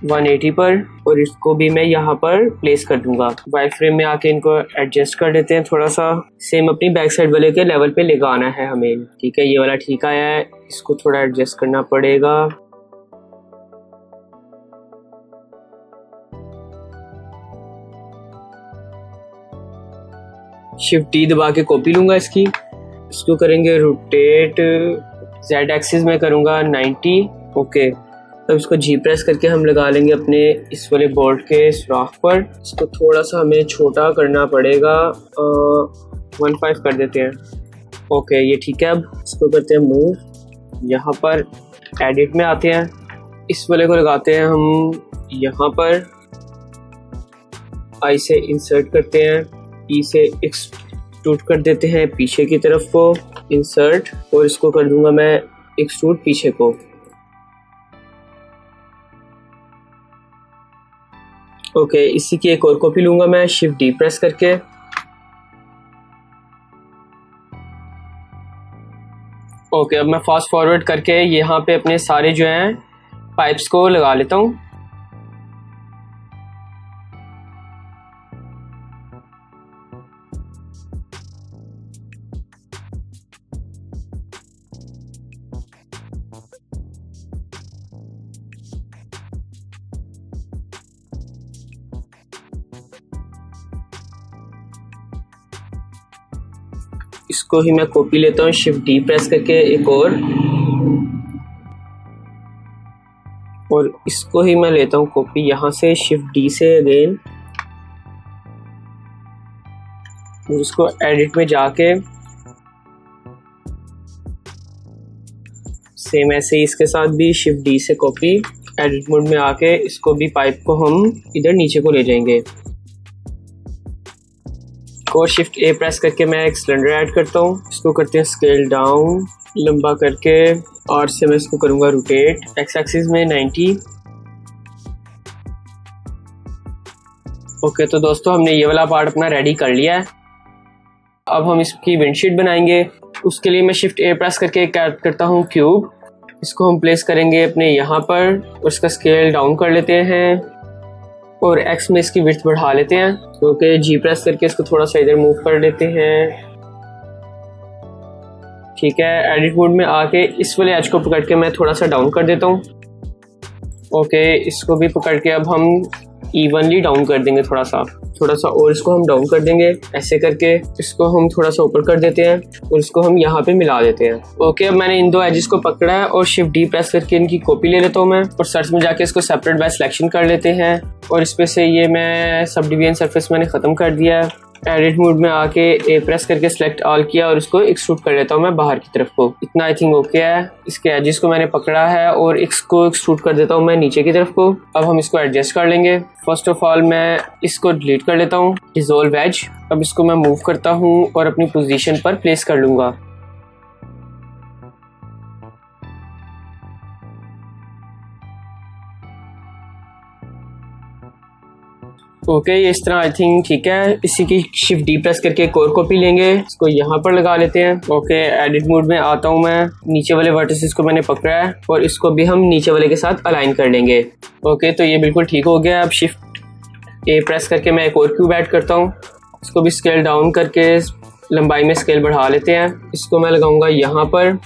180 पर और इसको भी मैं यहाँ पर प्लेस कर दूंगा। वायर फ्रेम में आके इनको एडजस्ट कर लेते हैं थोड़ा सा। सेम अपनी बैक साइड वाले के लेवल पे लगाना है हमें। ठीक है, ये वाला ठीक आया है, इसको थोड़ा एडजस्ट करना पड़ेगा। शिफ्ट डी दबा के कॉपी लूंगा इसकी। इसको करेंगे रोटेट, जेड एक्सिस में करूंगा 90। ओके, अब इसको जी प्रेस करके हम लगा लेंगे अपने इस वाले बोल्ट के सुराख पर। इसको थोड़ा सा हमें छोटा करना पड़ेगा, 15 कर देते हैं। ओके, ये ठीक है। अब इसको करते हैं मूव, यहाँ पर एडिट में आते हैं, इस वाले को लगाते हैं हम यहाँ पर। आई से इंसर्ट करते हैं, ई से एक्सट्रूड कर देते हैं पीछे की तरफ को, इंसर्ट, और इसको कर दूंगा मैं एक्सट्रूड पीछे को। ओके, इसी की एक और कॉपी लूंगा मैं शिफ्ट डी प्रेस करके। ओके, अब मैं फास्ट फॉरवर्ड करके यहाँ पे अपने सारे जो हैं पाइप्स को लगा लेता हूँ। इसको ही मैं कॉपी लेता हूँ शिफ्ट डी प्रेस करके एक और इसको ही मैं लेता हूँ कॉपी यहाँ से शिफ्ट डी से अगेन। और इसको एडिट में जाके सेम ऐसे ही इसके साथ भी शिफ्ट डी से कॉपी, एडिट मोड में आके इसको भी पाइप को हम इधर नीचे को ले जाएंगे और शिफ्ट ए प्रेस करके मैं एक सिलेंडर ऐड करता हूँ। इसको करते हैं स्केल डाउन, लंबा करके, और से मैं इसको करूँगा रोटेट एक्स एक्सिस में 90। ओके, तो दोस्तों हमने ये वाला पार्ट अपना रेडी कर लिया है। अब हम इसकी विंडशीट बनाएंगे। उसके लिए मैं शिफ्ट ए प्रेस करके एक ऐड करता हूँ क्यूब। इसको हम प्लेस करेंगे अपने यहाँ पर और इसका स्केल डाउन कर लेते हैं और एक्स में इसकी विड्थ बढ़ा लेते हैं। ओके, जी प्रेस करके इसको थोड़ा सा इधर मूव कर लेते हैं। ठीक है, एडिट मोड में आके इस वाले एज को पकड़ के मैं थोड़ा सा डाउन कर देता हूँ। ओके, इसको भी पकड़ के अब हम इवनली डाउन कर देंगे थोड़ा सा और इसको हम डाउन कर देंगे। ऐसे करके इसको हम थोड़ा सा ऊपर कर देते हैं और इसको हम यहाँ पे मिला देते हैं। ओके, अब मैंने इन दो एजेस को पकड़ा है और शिफ्ट डी प्रेस करके इनकी कॉपी ले लेता हूँ मैं, और सर्च में जाके इसको सेपरेट बाय सिलेक्शन कर लेते हैं और इस पे से ये मैं सब डिवीजन सरफेस मैंने ख़त्म कर दिया है। एडिट मोड में आके ए प्रेस करके सिलेक्ट ऑल किया और इसको एक्सट्रूड कर लेता हूँ मैं बाहर की तरफ को। इतना आई थिंक ओके है। इसके एजेस को मैंने पकड़ा है और इसको एक्सट्रूड कर देता हूँ मैं नीचे की तरफ को। अब हम इसको एडजस्ट कर लेंगे। फर्स्ट ऑफ ऑल मैं इसको डिलीट कर लेता हूँ, डिसॉल्व एज। अब इसको मैं मूव करता हूँ और अपनी पोजीशन पर प्लेस कर लूँगा। ओके, ये इस तरह आई थिंक ठीक है। इसी की शिफ्ट डी प्रेस करके एक और कॉपी लेंगे, इसको यहाँ पर लगा लेते हैं। ओके, एडिट मोड में आता हूँ मैं। नीचे वाले वर्टिसेस को मैंने पकड़ा है और इसको भी हम नीचे वाले के साथ अलाइन कर लेंगे। ओके, तो ये बिल्कुल ठीक हो गया। अब शिफ्ट ए प्रेस करके मैं एक और क्यूब ऐड करता हूँ। इसको भी स्केल डाउन करके लंबाई में स्केल बढ़ा लेते हैं। इसको मैं लगाऊंगा यहाँ पर।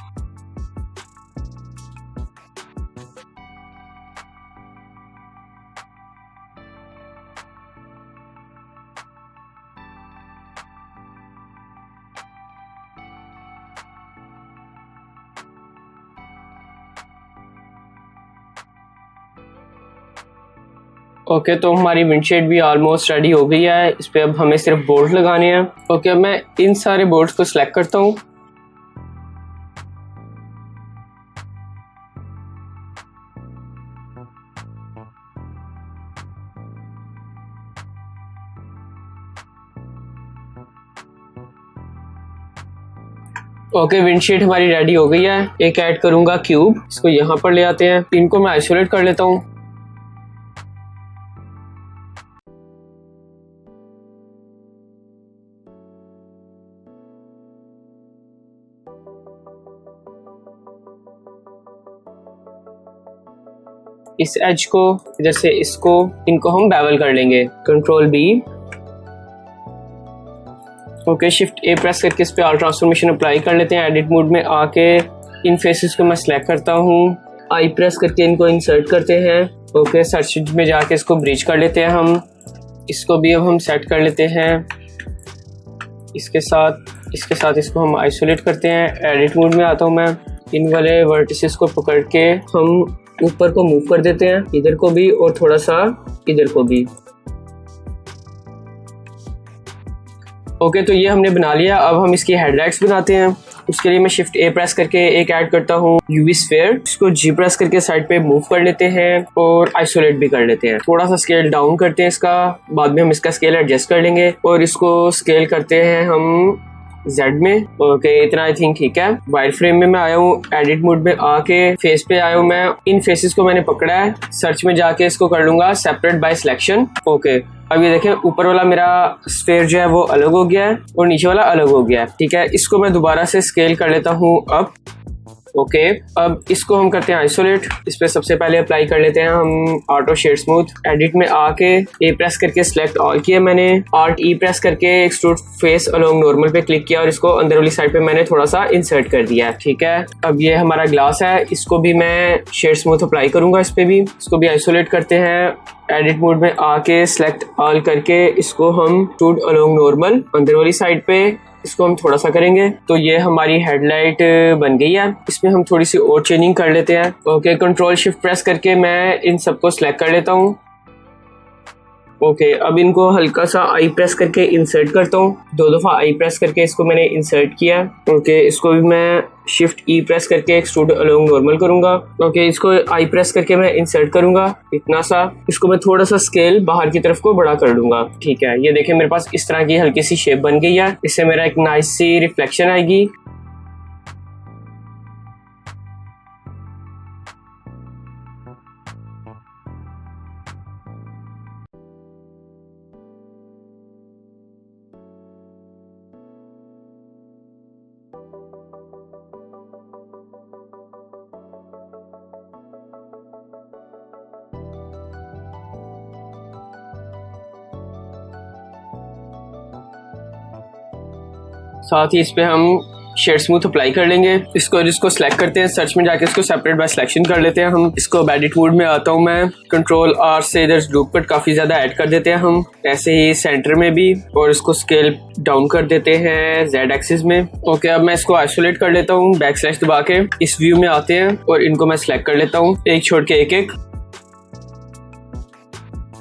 ओके, तो हमारी विंडशीट भी ऑलमोस्ट रेडी हो गई है। इस पे अब हमें सिर्फ बोर्ड लगाने हैं। ओके, अब मैं इन सारे बोर्ड्स को सिलेक्ट करता हूँ। ओके, विंडशीट हमारी रेडी हो गई है। एक ऐड करूंगा क्यूब, इसको यहाँ पर ले आते हैं। इनको मैं आइसोलेट कर लेता हूँ। इस एज को इधर से इनको हम बेवल कर लेंगे, control B. Okay, shift A press करके इस पे ऑल ट्रांसफॉर्मेशन अप्लाई कर लेते हैं। एडिट मोड में आके इन फेसेस को मैं सिलेक्ट करता हूँ, आई प्रेस करके इनको इंसर्ट करते हैं। ओके, सर्च में जाके इसको ब्रिज कर लेते हैं हम। इसको भी अब हम सेट कर लेते हैं इसके साथ इसको हम आइसोलेट करते हैं। एडिट मोड में आता हूँ मैं। इन वाले वर्टिसेस को पकड़ के हम ऊपर को मूव कर देते हैं, इधर को भी और थोड़ा सा इधर को भी। ओके, तो ये हमने बना लिया। अब हम इसकी हेडलाइट्स बनाते हैं। उसके लिए मैं शिफ्ट ए प्रेस करके एक ऐड करता हूँ यूवी स्फीयर। इसको जी प्रेस करके साइड पे मूव कर लेते हैं और आइसोलेट भी कर लेते हैं। थोड़ा सा स्केल डाउन करते हैं इसका, बाद में हम इसका स्केल एडजस्ट कर लेंगे और इसको स्केल करते हैं हम Z में। ओके, इतना आई थिंक ठीक है। वाइड फ्रेम में मैं आया हूँ। एडिट मोड में आके फेस पे आया हूँ मैं। इन फेसेस को मैंने पकड़ा है। सर्च में जाके इसको कर लूंगा सेपरेट बाय सिलेक्शन। ओके, अब ये देखें ऊपर वाला मेरा स्फीयर जो है वो अलग हो गया है और नीचे वाला अलग हो गया है। ठीक है, इसको मैं दोबारा से स्केल कर लेता हूँ अब। ओके, अब इसको हम करते हैं आइसोलेट। इस पे सबसे पहले अप्लाई कर लेते हैं हम ऑटो शेड स्मूथ। एडिट में आके ए प्रेस करके सिलेक्ट ऑल किया मैंने। Alt E प्रेस करके एक्सट्रूड फेस अलोंग नॉर्मल पे क्लिक किया और इसको अंदर वाली साइड पे मैंने थोड़ा सा इंसर्ट कर दिया। ठीक है, अब ये हमारा ग्लास है। इसको भी मैं शेड स्मूथ अप्लाई करूंगा इस पे भी। इसको भी आइसोलेट करते हैं। एडिट मोड में आके सिलेक्ट ऑल करके इसको हम एक्सट्रूड अलोंग नॉर्मल अंदर वाली साइड पे इसको हम थोड़ा सा करेंगे तो ये हमारी हेडलाइट बन गई है। इसमें हम थोड़ी सी और चेंजिंग कर लेते हैं। ओके, कंट्रोल शिफ्ट प्रेस करके मैं इन सबको सिलेक्ट कर लेता हूँ। ओके, अब इनको हल्का सा आई प्रेस करके इंसर्ट करता हूँ। 2 दफ़ा आई प्रेस करके इसको मैंने इंसर्ट किया। ओके, इसको भी मैं शिफ्ट ई प्रेस करके एक्सट्रूड अलोंग नॉर्मल करूँगा। ओके, इसको आई प्रेस करके मैं इंसर्ट करूँगा इतना सा। इसको मैं थोड़ा सा स्केल बाहर की तरफ को बड़ा कर दूँगा। ठीक है, ये देखें मेरे पास इस तरह की हल्की सी शेप बन गई है। इससे मेरा एक नाइस सी रिफ्लेक्शन आएगी। साथ ही इस पे हम शेड स्मूथ अप्लाई कर लेंगे। इसको सेलेक्ट करते हैं, सर्च में जाके इसको सेपरेट बाय सिलेक्शन कर लेते हैं हम। इसको एडिट मोड में आता हूँ मैं, कंट्रोल आर से इधर ड्रूप कट काफ़ी ज़्यादा ऐड कर देते हैं हम, ऐसे ही सेंटर में भी, और इसको स्केल डाउन कर देते हैं जेड एक्सिस में। ओके, अब मैं इसको आइसोलेट कर लेता हूँ बैक स्लैश दबा के। इस व्यू में आते हैं और इनको मैं सिलेक्ट कर लेता हूँ, एक छोड़ के एक।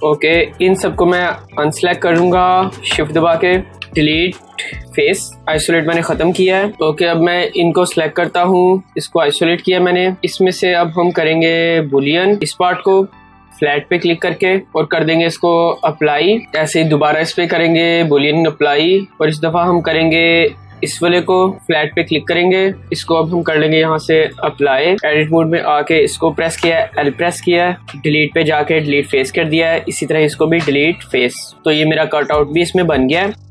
ओके, इन सबको मैं अनसेलेक्ट करूँगा शिफ्ट दबा के। डिलीट फेस आइसोलेट मैंने ख़त्म किया है। ओके, अब मैं इनको सिलेक्ट करता हूँ, इसको आइसोलेट किया मैंने। इसमें से अब हम करेंगे बुलियन, इस पार्ट को फ्लैट पे क्लिक करके और कर देंगे इसको अप्लाई। ऐसे ही दोबारा इस पे करेंगे बुलियन अप्लाई, और इस दफ़ा हम करेंगे इस वाले को फ्लैट पे क्लिक करेंगे। इसको अब हम कर लेंगे यहाँ से अप्लाई। एडिट मोड में आके इसको प्रेस किया, एल प्रेस किया, डिलीट पे जाके डिलीट फेस कर दिया है। इसी तरह इसको भी डिलीट फेस। तो ये मेरा कटआउट भी इसमें बन गया है।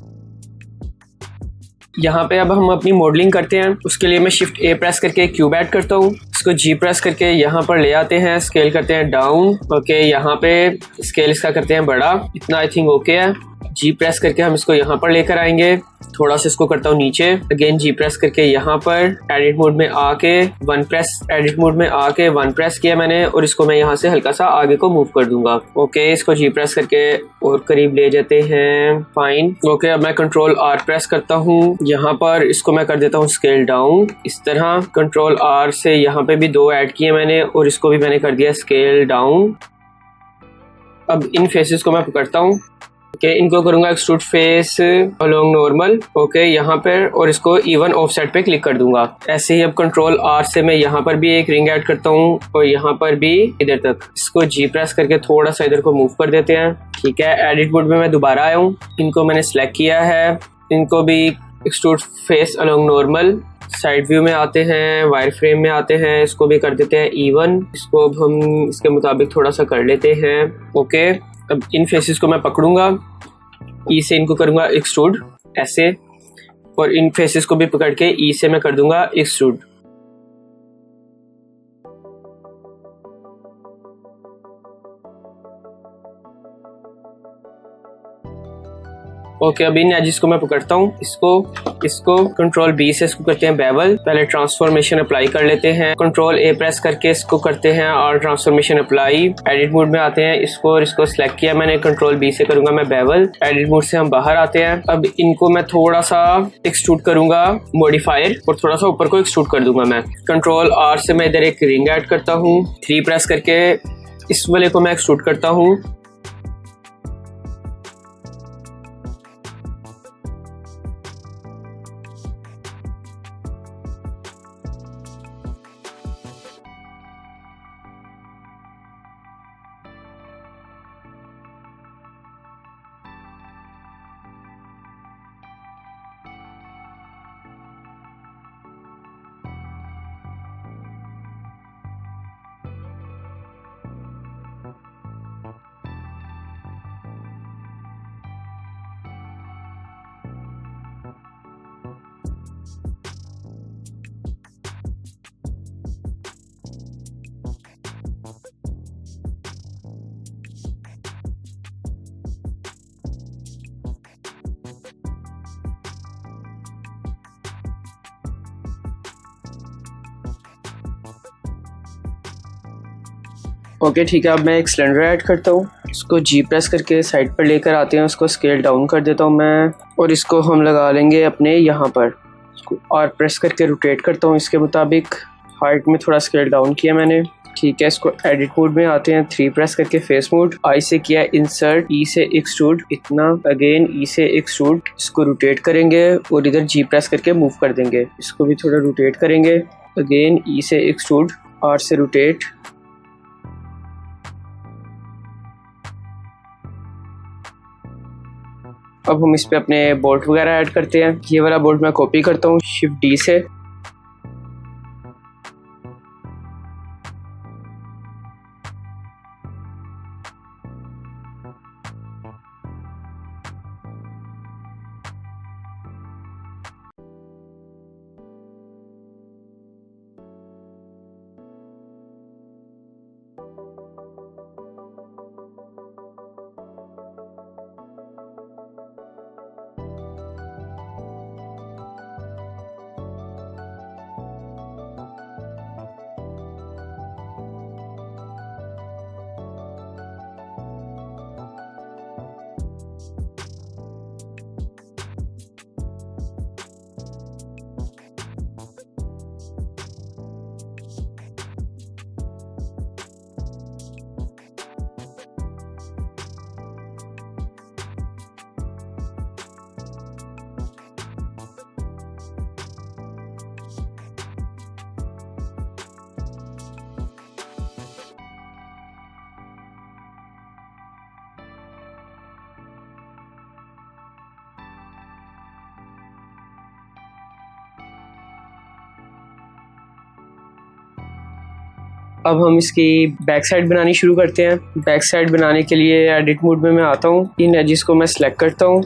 यहाँ पे अब हम अपनी मॉडलिंग करते हैं। उसके लिए मैं शिफ्ट ए प्रेस करके क्यूब ऐड करता हूँ। इसको जी प्रेस करके यहाँ पर ले आते हैं, स्केल करते हैं डाउन। ओके, यहाँ पे स्केल इसका करते हैं बड़ा, इतना आई थिंक ओके है। जी प्रेस करके हम इसको यहाँ पर लेकर आएंगे, थोड़ा सा इसको करता हूँ नीचे। अगेन जी प्रेस करके यहाँ पर एडिट मोड में आके वन प्रेस किया मैंने, और इसको मैं यहाँ से हल्का सा आगे को मूव कर दूंगा। ओके, इसको जी प्रेस करके और करीब ले जाते हैं, फाइन। ओके, अब मैं कंट्रोल आर प्रेस करता हूँ, यहाँ पर इसको मैं कर देता हूँ स्केल डाउन इस तरह। कंट्रोल आर से यहाँ पे भी 2 ऐड किए मैंने, और इसको भी मैंने कर दिया स्केल डाउन। अब इन फेसेस को मैं पकड़ता हूँ। ओके, इनको करूंगा extrude face along normal. Okay, यहाँ पर, और इसको इवन ऑफसेट पे क्लिक कर दूंगा। ऐसे ही अब कंट्रोल आर से मैं यहाँ पर भी एक रिंग ऐड करता हूँ, और यहाँ पर भी इधर तक। इसको जी प्रेस करके थोड़ा सा इधर को मूव कर देते हैं। ठीक है, एडिट मोड में मैं दोबारा आया हूँ, इनको मैंने सेलेक्ट किया है। इनको भी extrude face along normal, side view में आते हैं, वायर फ्रेम में आते हैं, इसको भी कर देते हैं इवन। इसको अब हम इसके मुताबिक थोड़ा सा कर लेते हैं। ओके, अब इन फेसेस को मैं पकड़ूंगा, ई से इनको करूंगा एक्सट्रूड ऐसे, और इन फेसेस को भी पकड़ के ई से मैं कर दूंगा एक्सट्रूड। ओके, अब इन एजेस को मैं पकड़ता हूँ, इसको कंट्रोल बी से इसको करते हैं बेवल। पहले ट्रांसफॉर्मेशन अप्लाई कर लेते हैं, कंट्रोल ए प्रेस करके इसको करते हैं और ट्रांसफॉर्मेशन अप्लाई। एडिट मोड में आते हैं, इसको सिलेक्ट किया मैंने, कंट्रोल बी से करूंगा मैं बेवल। एडिट मोड से हम बाहर आते हैं। अब इनको मैं थोड़ा सा एक्सट्रूड करूंगा मॉडिफायर, और थोड़ा सा ऊपर को एक्सट्रूड कर दूंगा मैं। कंट्रोल आर से मैं इधर एक रिंग ऐड करता हूँ, 3 प्रेस करके इस वाले को मैं एक्सट्रूड करता हूँ। ओके, ठीक है, अब मैं एक सिलेंडर ऐड करता हूँ। इसको जी प्रेस करके साइड पर लेकर आते हैं, उसको स्केल डाउन कर देता हूँ मैं, और इसको हम लगा लेंगे अपने यहाँ पर। इसको आर प्रेस करके रोटेट करता हूँ इसके मुताबिक। हाइट में थोड़ा स्केल डाउन किया मैंने। ठीक है, इसको एडिट मोड में आते हैं, 3 प्रेस करके फेस मोड, आई से किया इंसर्ट, ई से एक्सट्रूड इतना, अगेन ई से एक्सट्रूड, इसको रोटेट करेंगे और इधर जी प्रेस करके मूव कर देंगे। इसको भी थोड़ा रोटेट करेंगे, अगेन ई से एक्सट्रूड, आर से रोटेट, अब हम इस पे अपने बोल्ट वगैरह ऐड करते हैं। ये वाला बोल्ट मैं कॉपी करता हूँ शिफ्ट डी से, अब हम इसकी बैक साइड बनानी शुरू करते हैं। बैक साइड बनाने के लिए एडिट मोड में मैं आता हूँ, इन एजेस को मैं सिलेक्ट करता हूँ,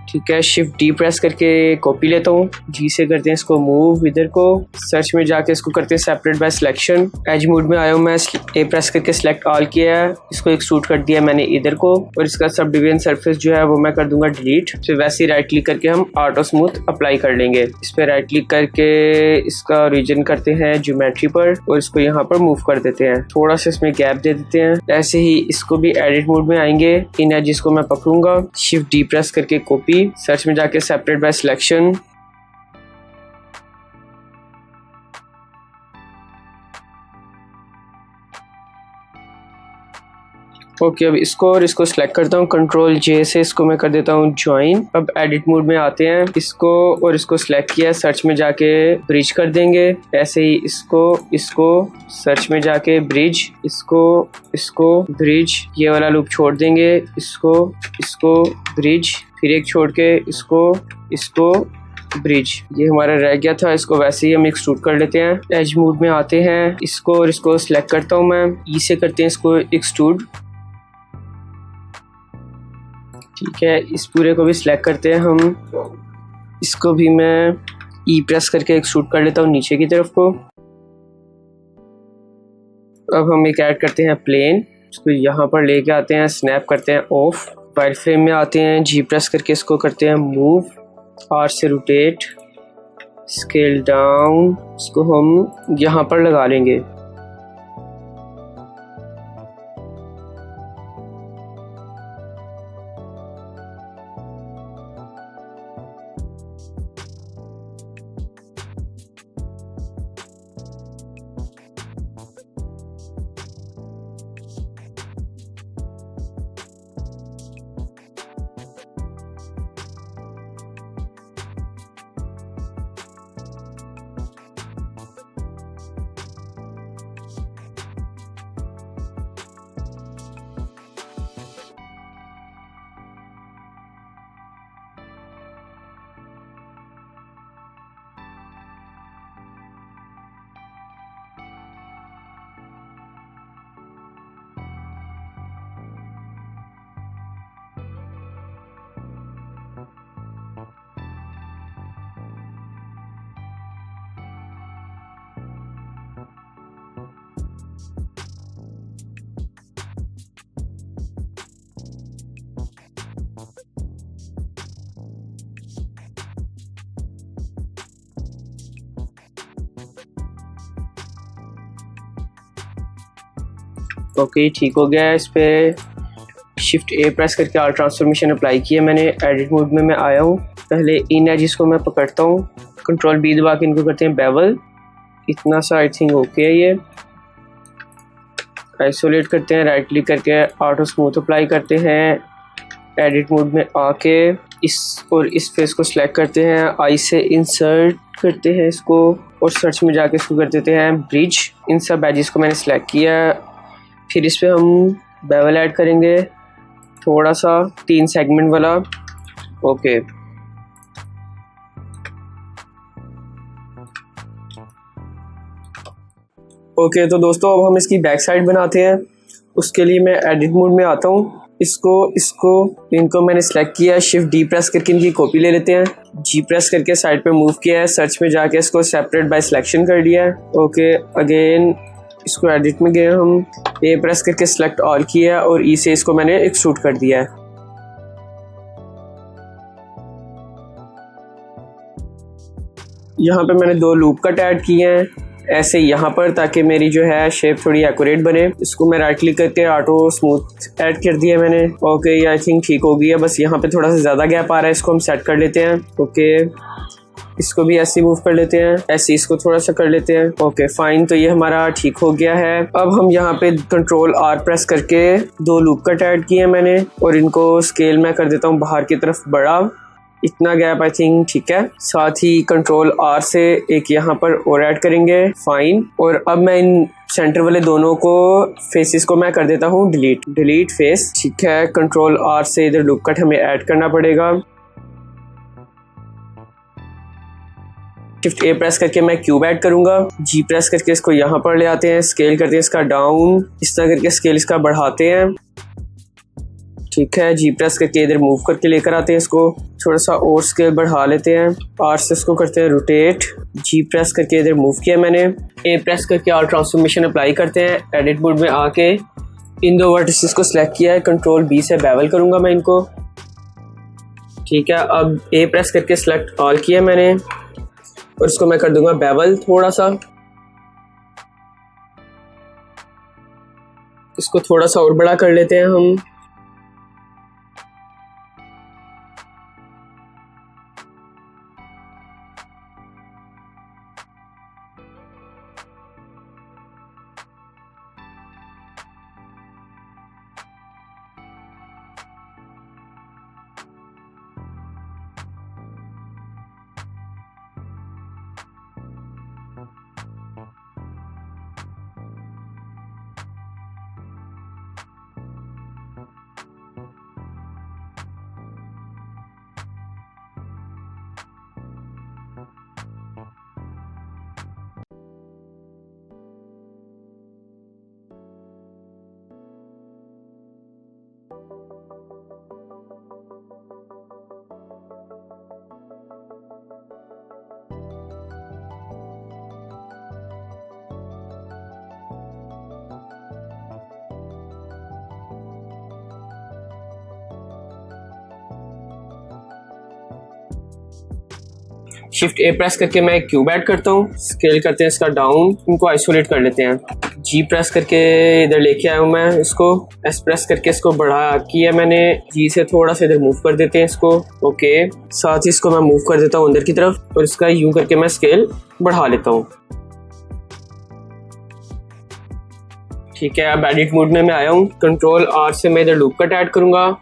ठीक है, शिफ्ट डी प्रेस करके कॉपी लेता हूँ, जी से करते हैं इसको मूव, इधर को सर्च में जाके इसको करते हैं separate by selection, edge mode में आया हूँ मैं, ए प्रेस करके सिलेक्ट ऑल किया है, इसको एक्सट्रूड कर दिया मैंने इधर को, और इसका सब डिवीजन सरफेस जो है वो मैं कर दूंगा डिलीट। फिर वैसे ही राइट क्लिक करके हम ऑटो स्मूथ अप्लाई कर लेंगे। इस पर राइट क्लिक करके इसका रीजन करते हैं ज्योमेट्री पर और इसको यहाँ पर मूव कर देते हैं, थोड़ा सा इसमें गैप दे देते हैं। ऐसे ही इसको भी एडिट मोड में आएंगे, इन एजेस को मैं पकड़ूंगा, शिफ्ट डी प्रेस करके कॉपी, सर्च में जाके सेपरेट बाय सिलेक्शन, ओके, अब इसको और इसको सिलेक्ट करता हूँ, कंट्रोल जे से इसको मैं कर देता हूँ ज्वाइन। अब एडिट मोड में आते हैं, इसको और इसको सिलेक्ट किया, सर्च में जाके ब्रिज कर देंगे। ऐसे ही इसको सर्च में जाके ब्रिज, इसको ब्रिज, ये वाला लूप छोड़ देंगे, इसको ब्रिज, फिर एक छोड़ के इसको ब्रिज, ये हमारा रह गया था। इसको वैसे ही हम एक्सट्रूड कर लेते हैं। एज मोड में आते हैं, इसको और इसको सिलेक्ट करता हूँ मैं, ई से करते हैं इसको एक्सट्रूड, ठीक है, इस पूरे को भी सिलेक्ट करते हैं हम, इसको भी मैं ई प्रेस करके एक्सट्रूड कर लेता हूँ नीचे की तरफ को। अब हम एक ऐड करते हैं प्लेन, इसको यहाँ पर लेके आते हैं, स्नैप करते हैं ऑफ, वाइड फ्रेम में आते हैं, जी प्रेस करके इसको करते हैं मूव, आर से रोटेट, स्केल डाउन, इसको हम यहाँ पर लगा लेंगे। ओके, ठीक हो गया है। इस पे शिफ्ट ए प्रेस करके आर ट्रांसफॉर्मेशन अप्लाई किया मैंने। एडिट मोड में मैं आया हूँ, पहले इन एजेस को मैं पकड़ता हूँ, कंट्रोल बी दबा के इनको करते हैं बेवल, इतना सा आई थिंक ओके है ये। आइसोलेट करते हैं, राइट क्लिक करके ऑटो स्मूथ अप्लाई करते हैं। एडिट मोड में आके इस फेस को सिलेक्ट करते हैं, आई से इंसर्ट करते हैं इसको और सर्च में जाके इसको कर देते हैं ब्रिज। इन सब एजेस को मैंने सिलेक्ट किया। फिर इस पे हम बेवल ऐड करेंगे थोड़ा सा 3 सेगमेंट वाला। ओके ओके तो दोस्तों अब हम इसकी बैक साइड बनाते हैं। उसके लिए मैं एडिट मोड में आता हूँ। इनको मैंने सेलेक्ट किया है, शिफ्ट डी प्रेस करके इनकी कॉपी ले लेते हैं। जी प्रेस करके साइड पे मूव किया है, सर्च में जाके इसको सेपरेट बाय सिलेक्शन कर दिया है। ओके अगेन इसको एडिट में गए हम, ए प्रेस करके सिलेक्ट ऑल किया और ई से इसको मैंने एक्सट्रूड कर दिया है। यहाँ पे मैंने 2 लूप कट ऐड किए हैं ऐसे यहाँ पर, ताकि मेरी जो है शेप थोड़ी एक्यूरेट बने। इसको मैं राइट क्लिक करके ऑटो स्मूथ ऐड कर दिया मैंने। ओके ये आई थिंक ठीक हो गया, बस यहाँ पे थोड़ा सा ज़्यादा गैप आ रहा है, इसको हम सेट कर लेते हैं। ओके इसको भी ऐसे मूव कर लेते हैं, ऐसे इसको थोड़ा सा कर लेते हैं। ओके फाइन, तो ये हमारा ठीक हो गया है। अब हम यहाँ पे कंट्रोल आर प्रेस करके 2 लूप कट ऐड किए मैंने और इनको स्केल में कर देता हूँ बाहर की तरफ बड़ा। इतना गैप आई थिंक ठीक है। साथ ही कंट्रोल आर से एक यहाँ पर और ऐड करेंगे, फाइन। और अब मैं इन सेंटर वाले दोनों को फेसेस को मैं कर देता हूँ डिलीट फेस। ठीक है, कंट्रोल आर से इधर लूप कट हमें ऐड करना पड़ेगा। शिफ्ट ए प्रेस करके मैं क्यूब ऐड करूंगा। जी प्रेस करके इसको यहाँ पर ले आते हैं, स्केल करते हैं इसका डाउन, इस तरह करके स्केल इसका बढ़ाते हैं। ठीक है, जी प्रेस करके इधर मूव करके लेकर आते हैं इसको, थोड़ा सा और स्केल बढ़ा लेते हैं। आर से इसको करते हैं रोटेट, जी प्रेस करके इधर मूव किया मैंने। ए प्रेस करके और ट्रांसफॉर्मेशन अप्लाई करते हैं। एडिट मोड में आके इन 2 वर्टिसेस को सिलेक्ट किया है, कंट्रोल बी से बेवल करूंगा मैं इनको। ठीक है, अब ए प्रेस करके सिलेक्ट ऑल किया मैंने और इसको मैं कर दूंगा बेवल थोड़ा सा। इसको थोड़ा सा और बड़ा कर लेते हैं हम। शिफ्ट ए प्रेस करके मैं क्यूब ऐड करता हूँ, स्केल करते हैं इसका डाउन, इनको आइसोलेट कर लेते हैं। जी प्रेस करके इधर लेके आया हूँ मैं इसको, एस प्रेस करके इसको बढ़ा किया मैंने, जी से थोड़ा सा इधर मूव कर देते हैं इसको। ओके, साथ ही इसको मैं मूव कर देता हूँ अंदर की तरफ और इसका यूं करके मैं स्केल बढ़ा लेता हूँ। ठीक है, अब एडिट मोड में मैं आया हूँ, कंट्रोल आर से मैं इधर लूप कट ऐड करूंगा।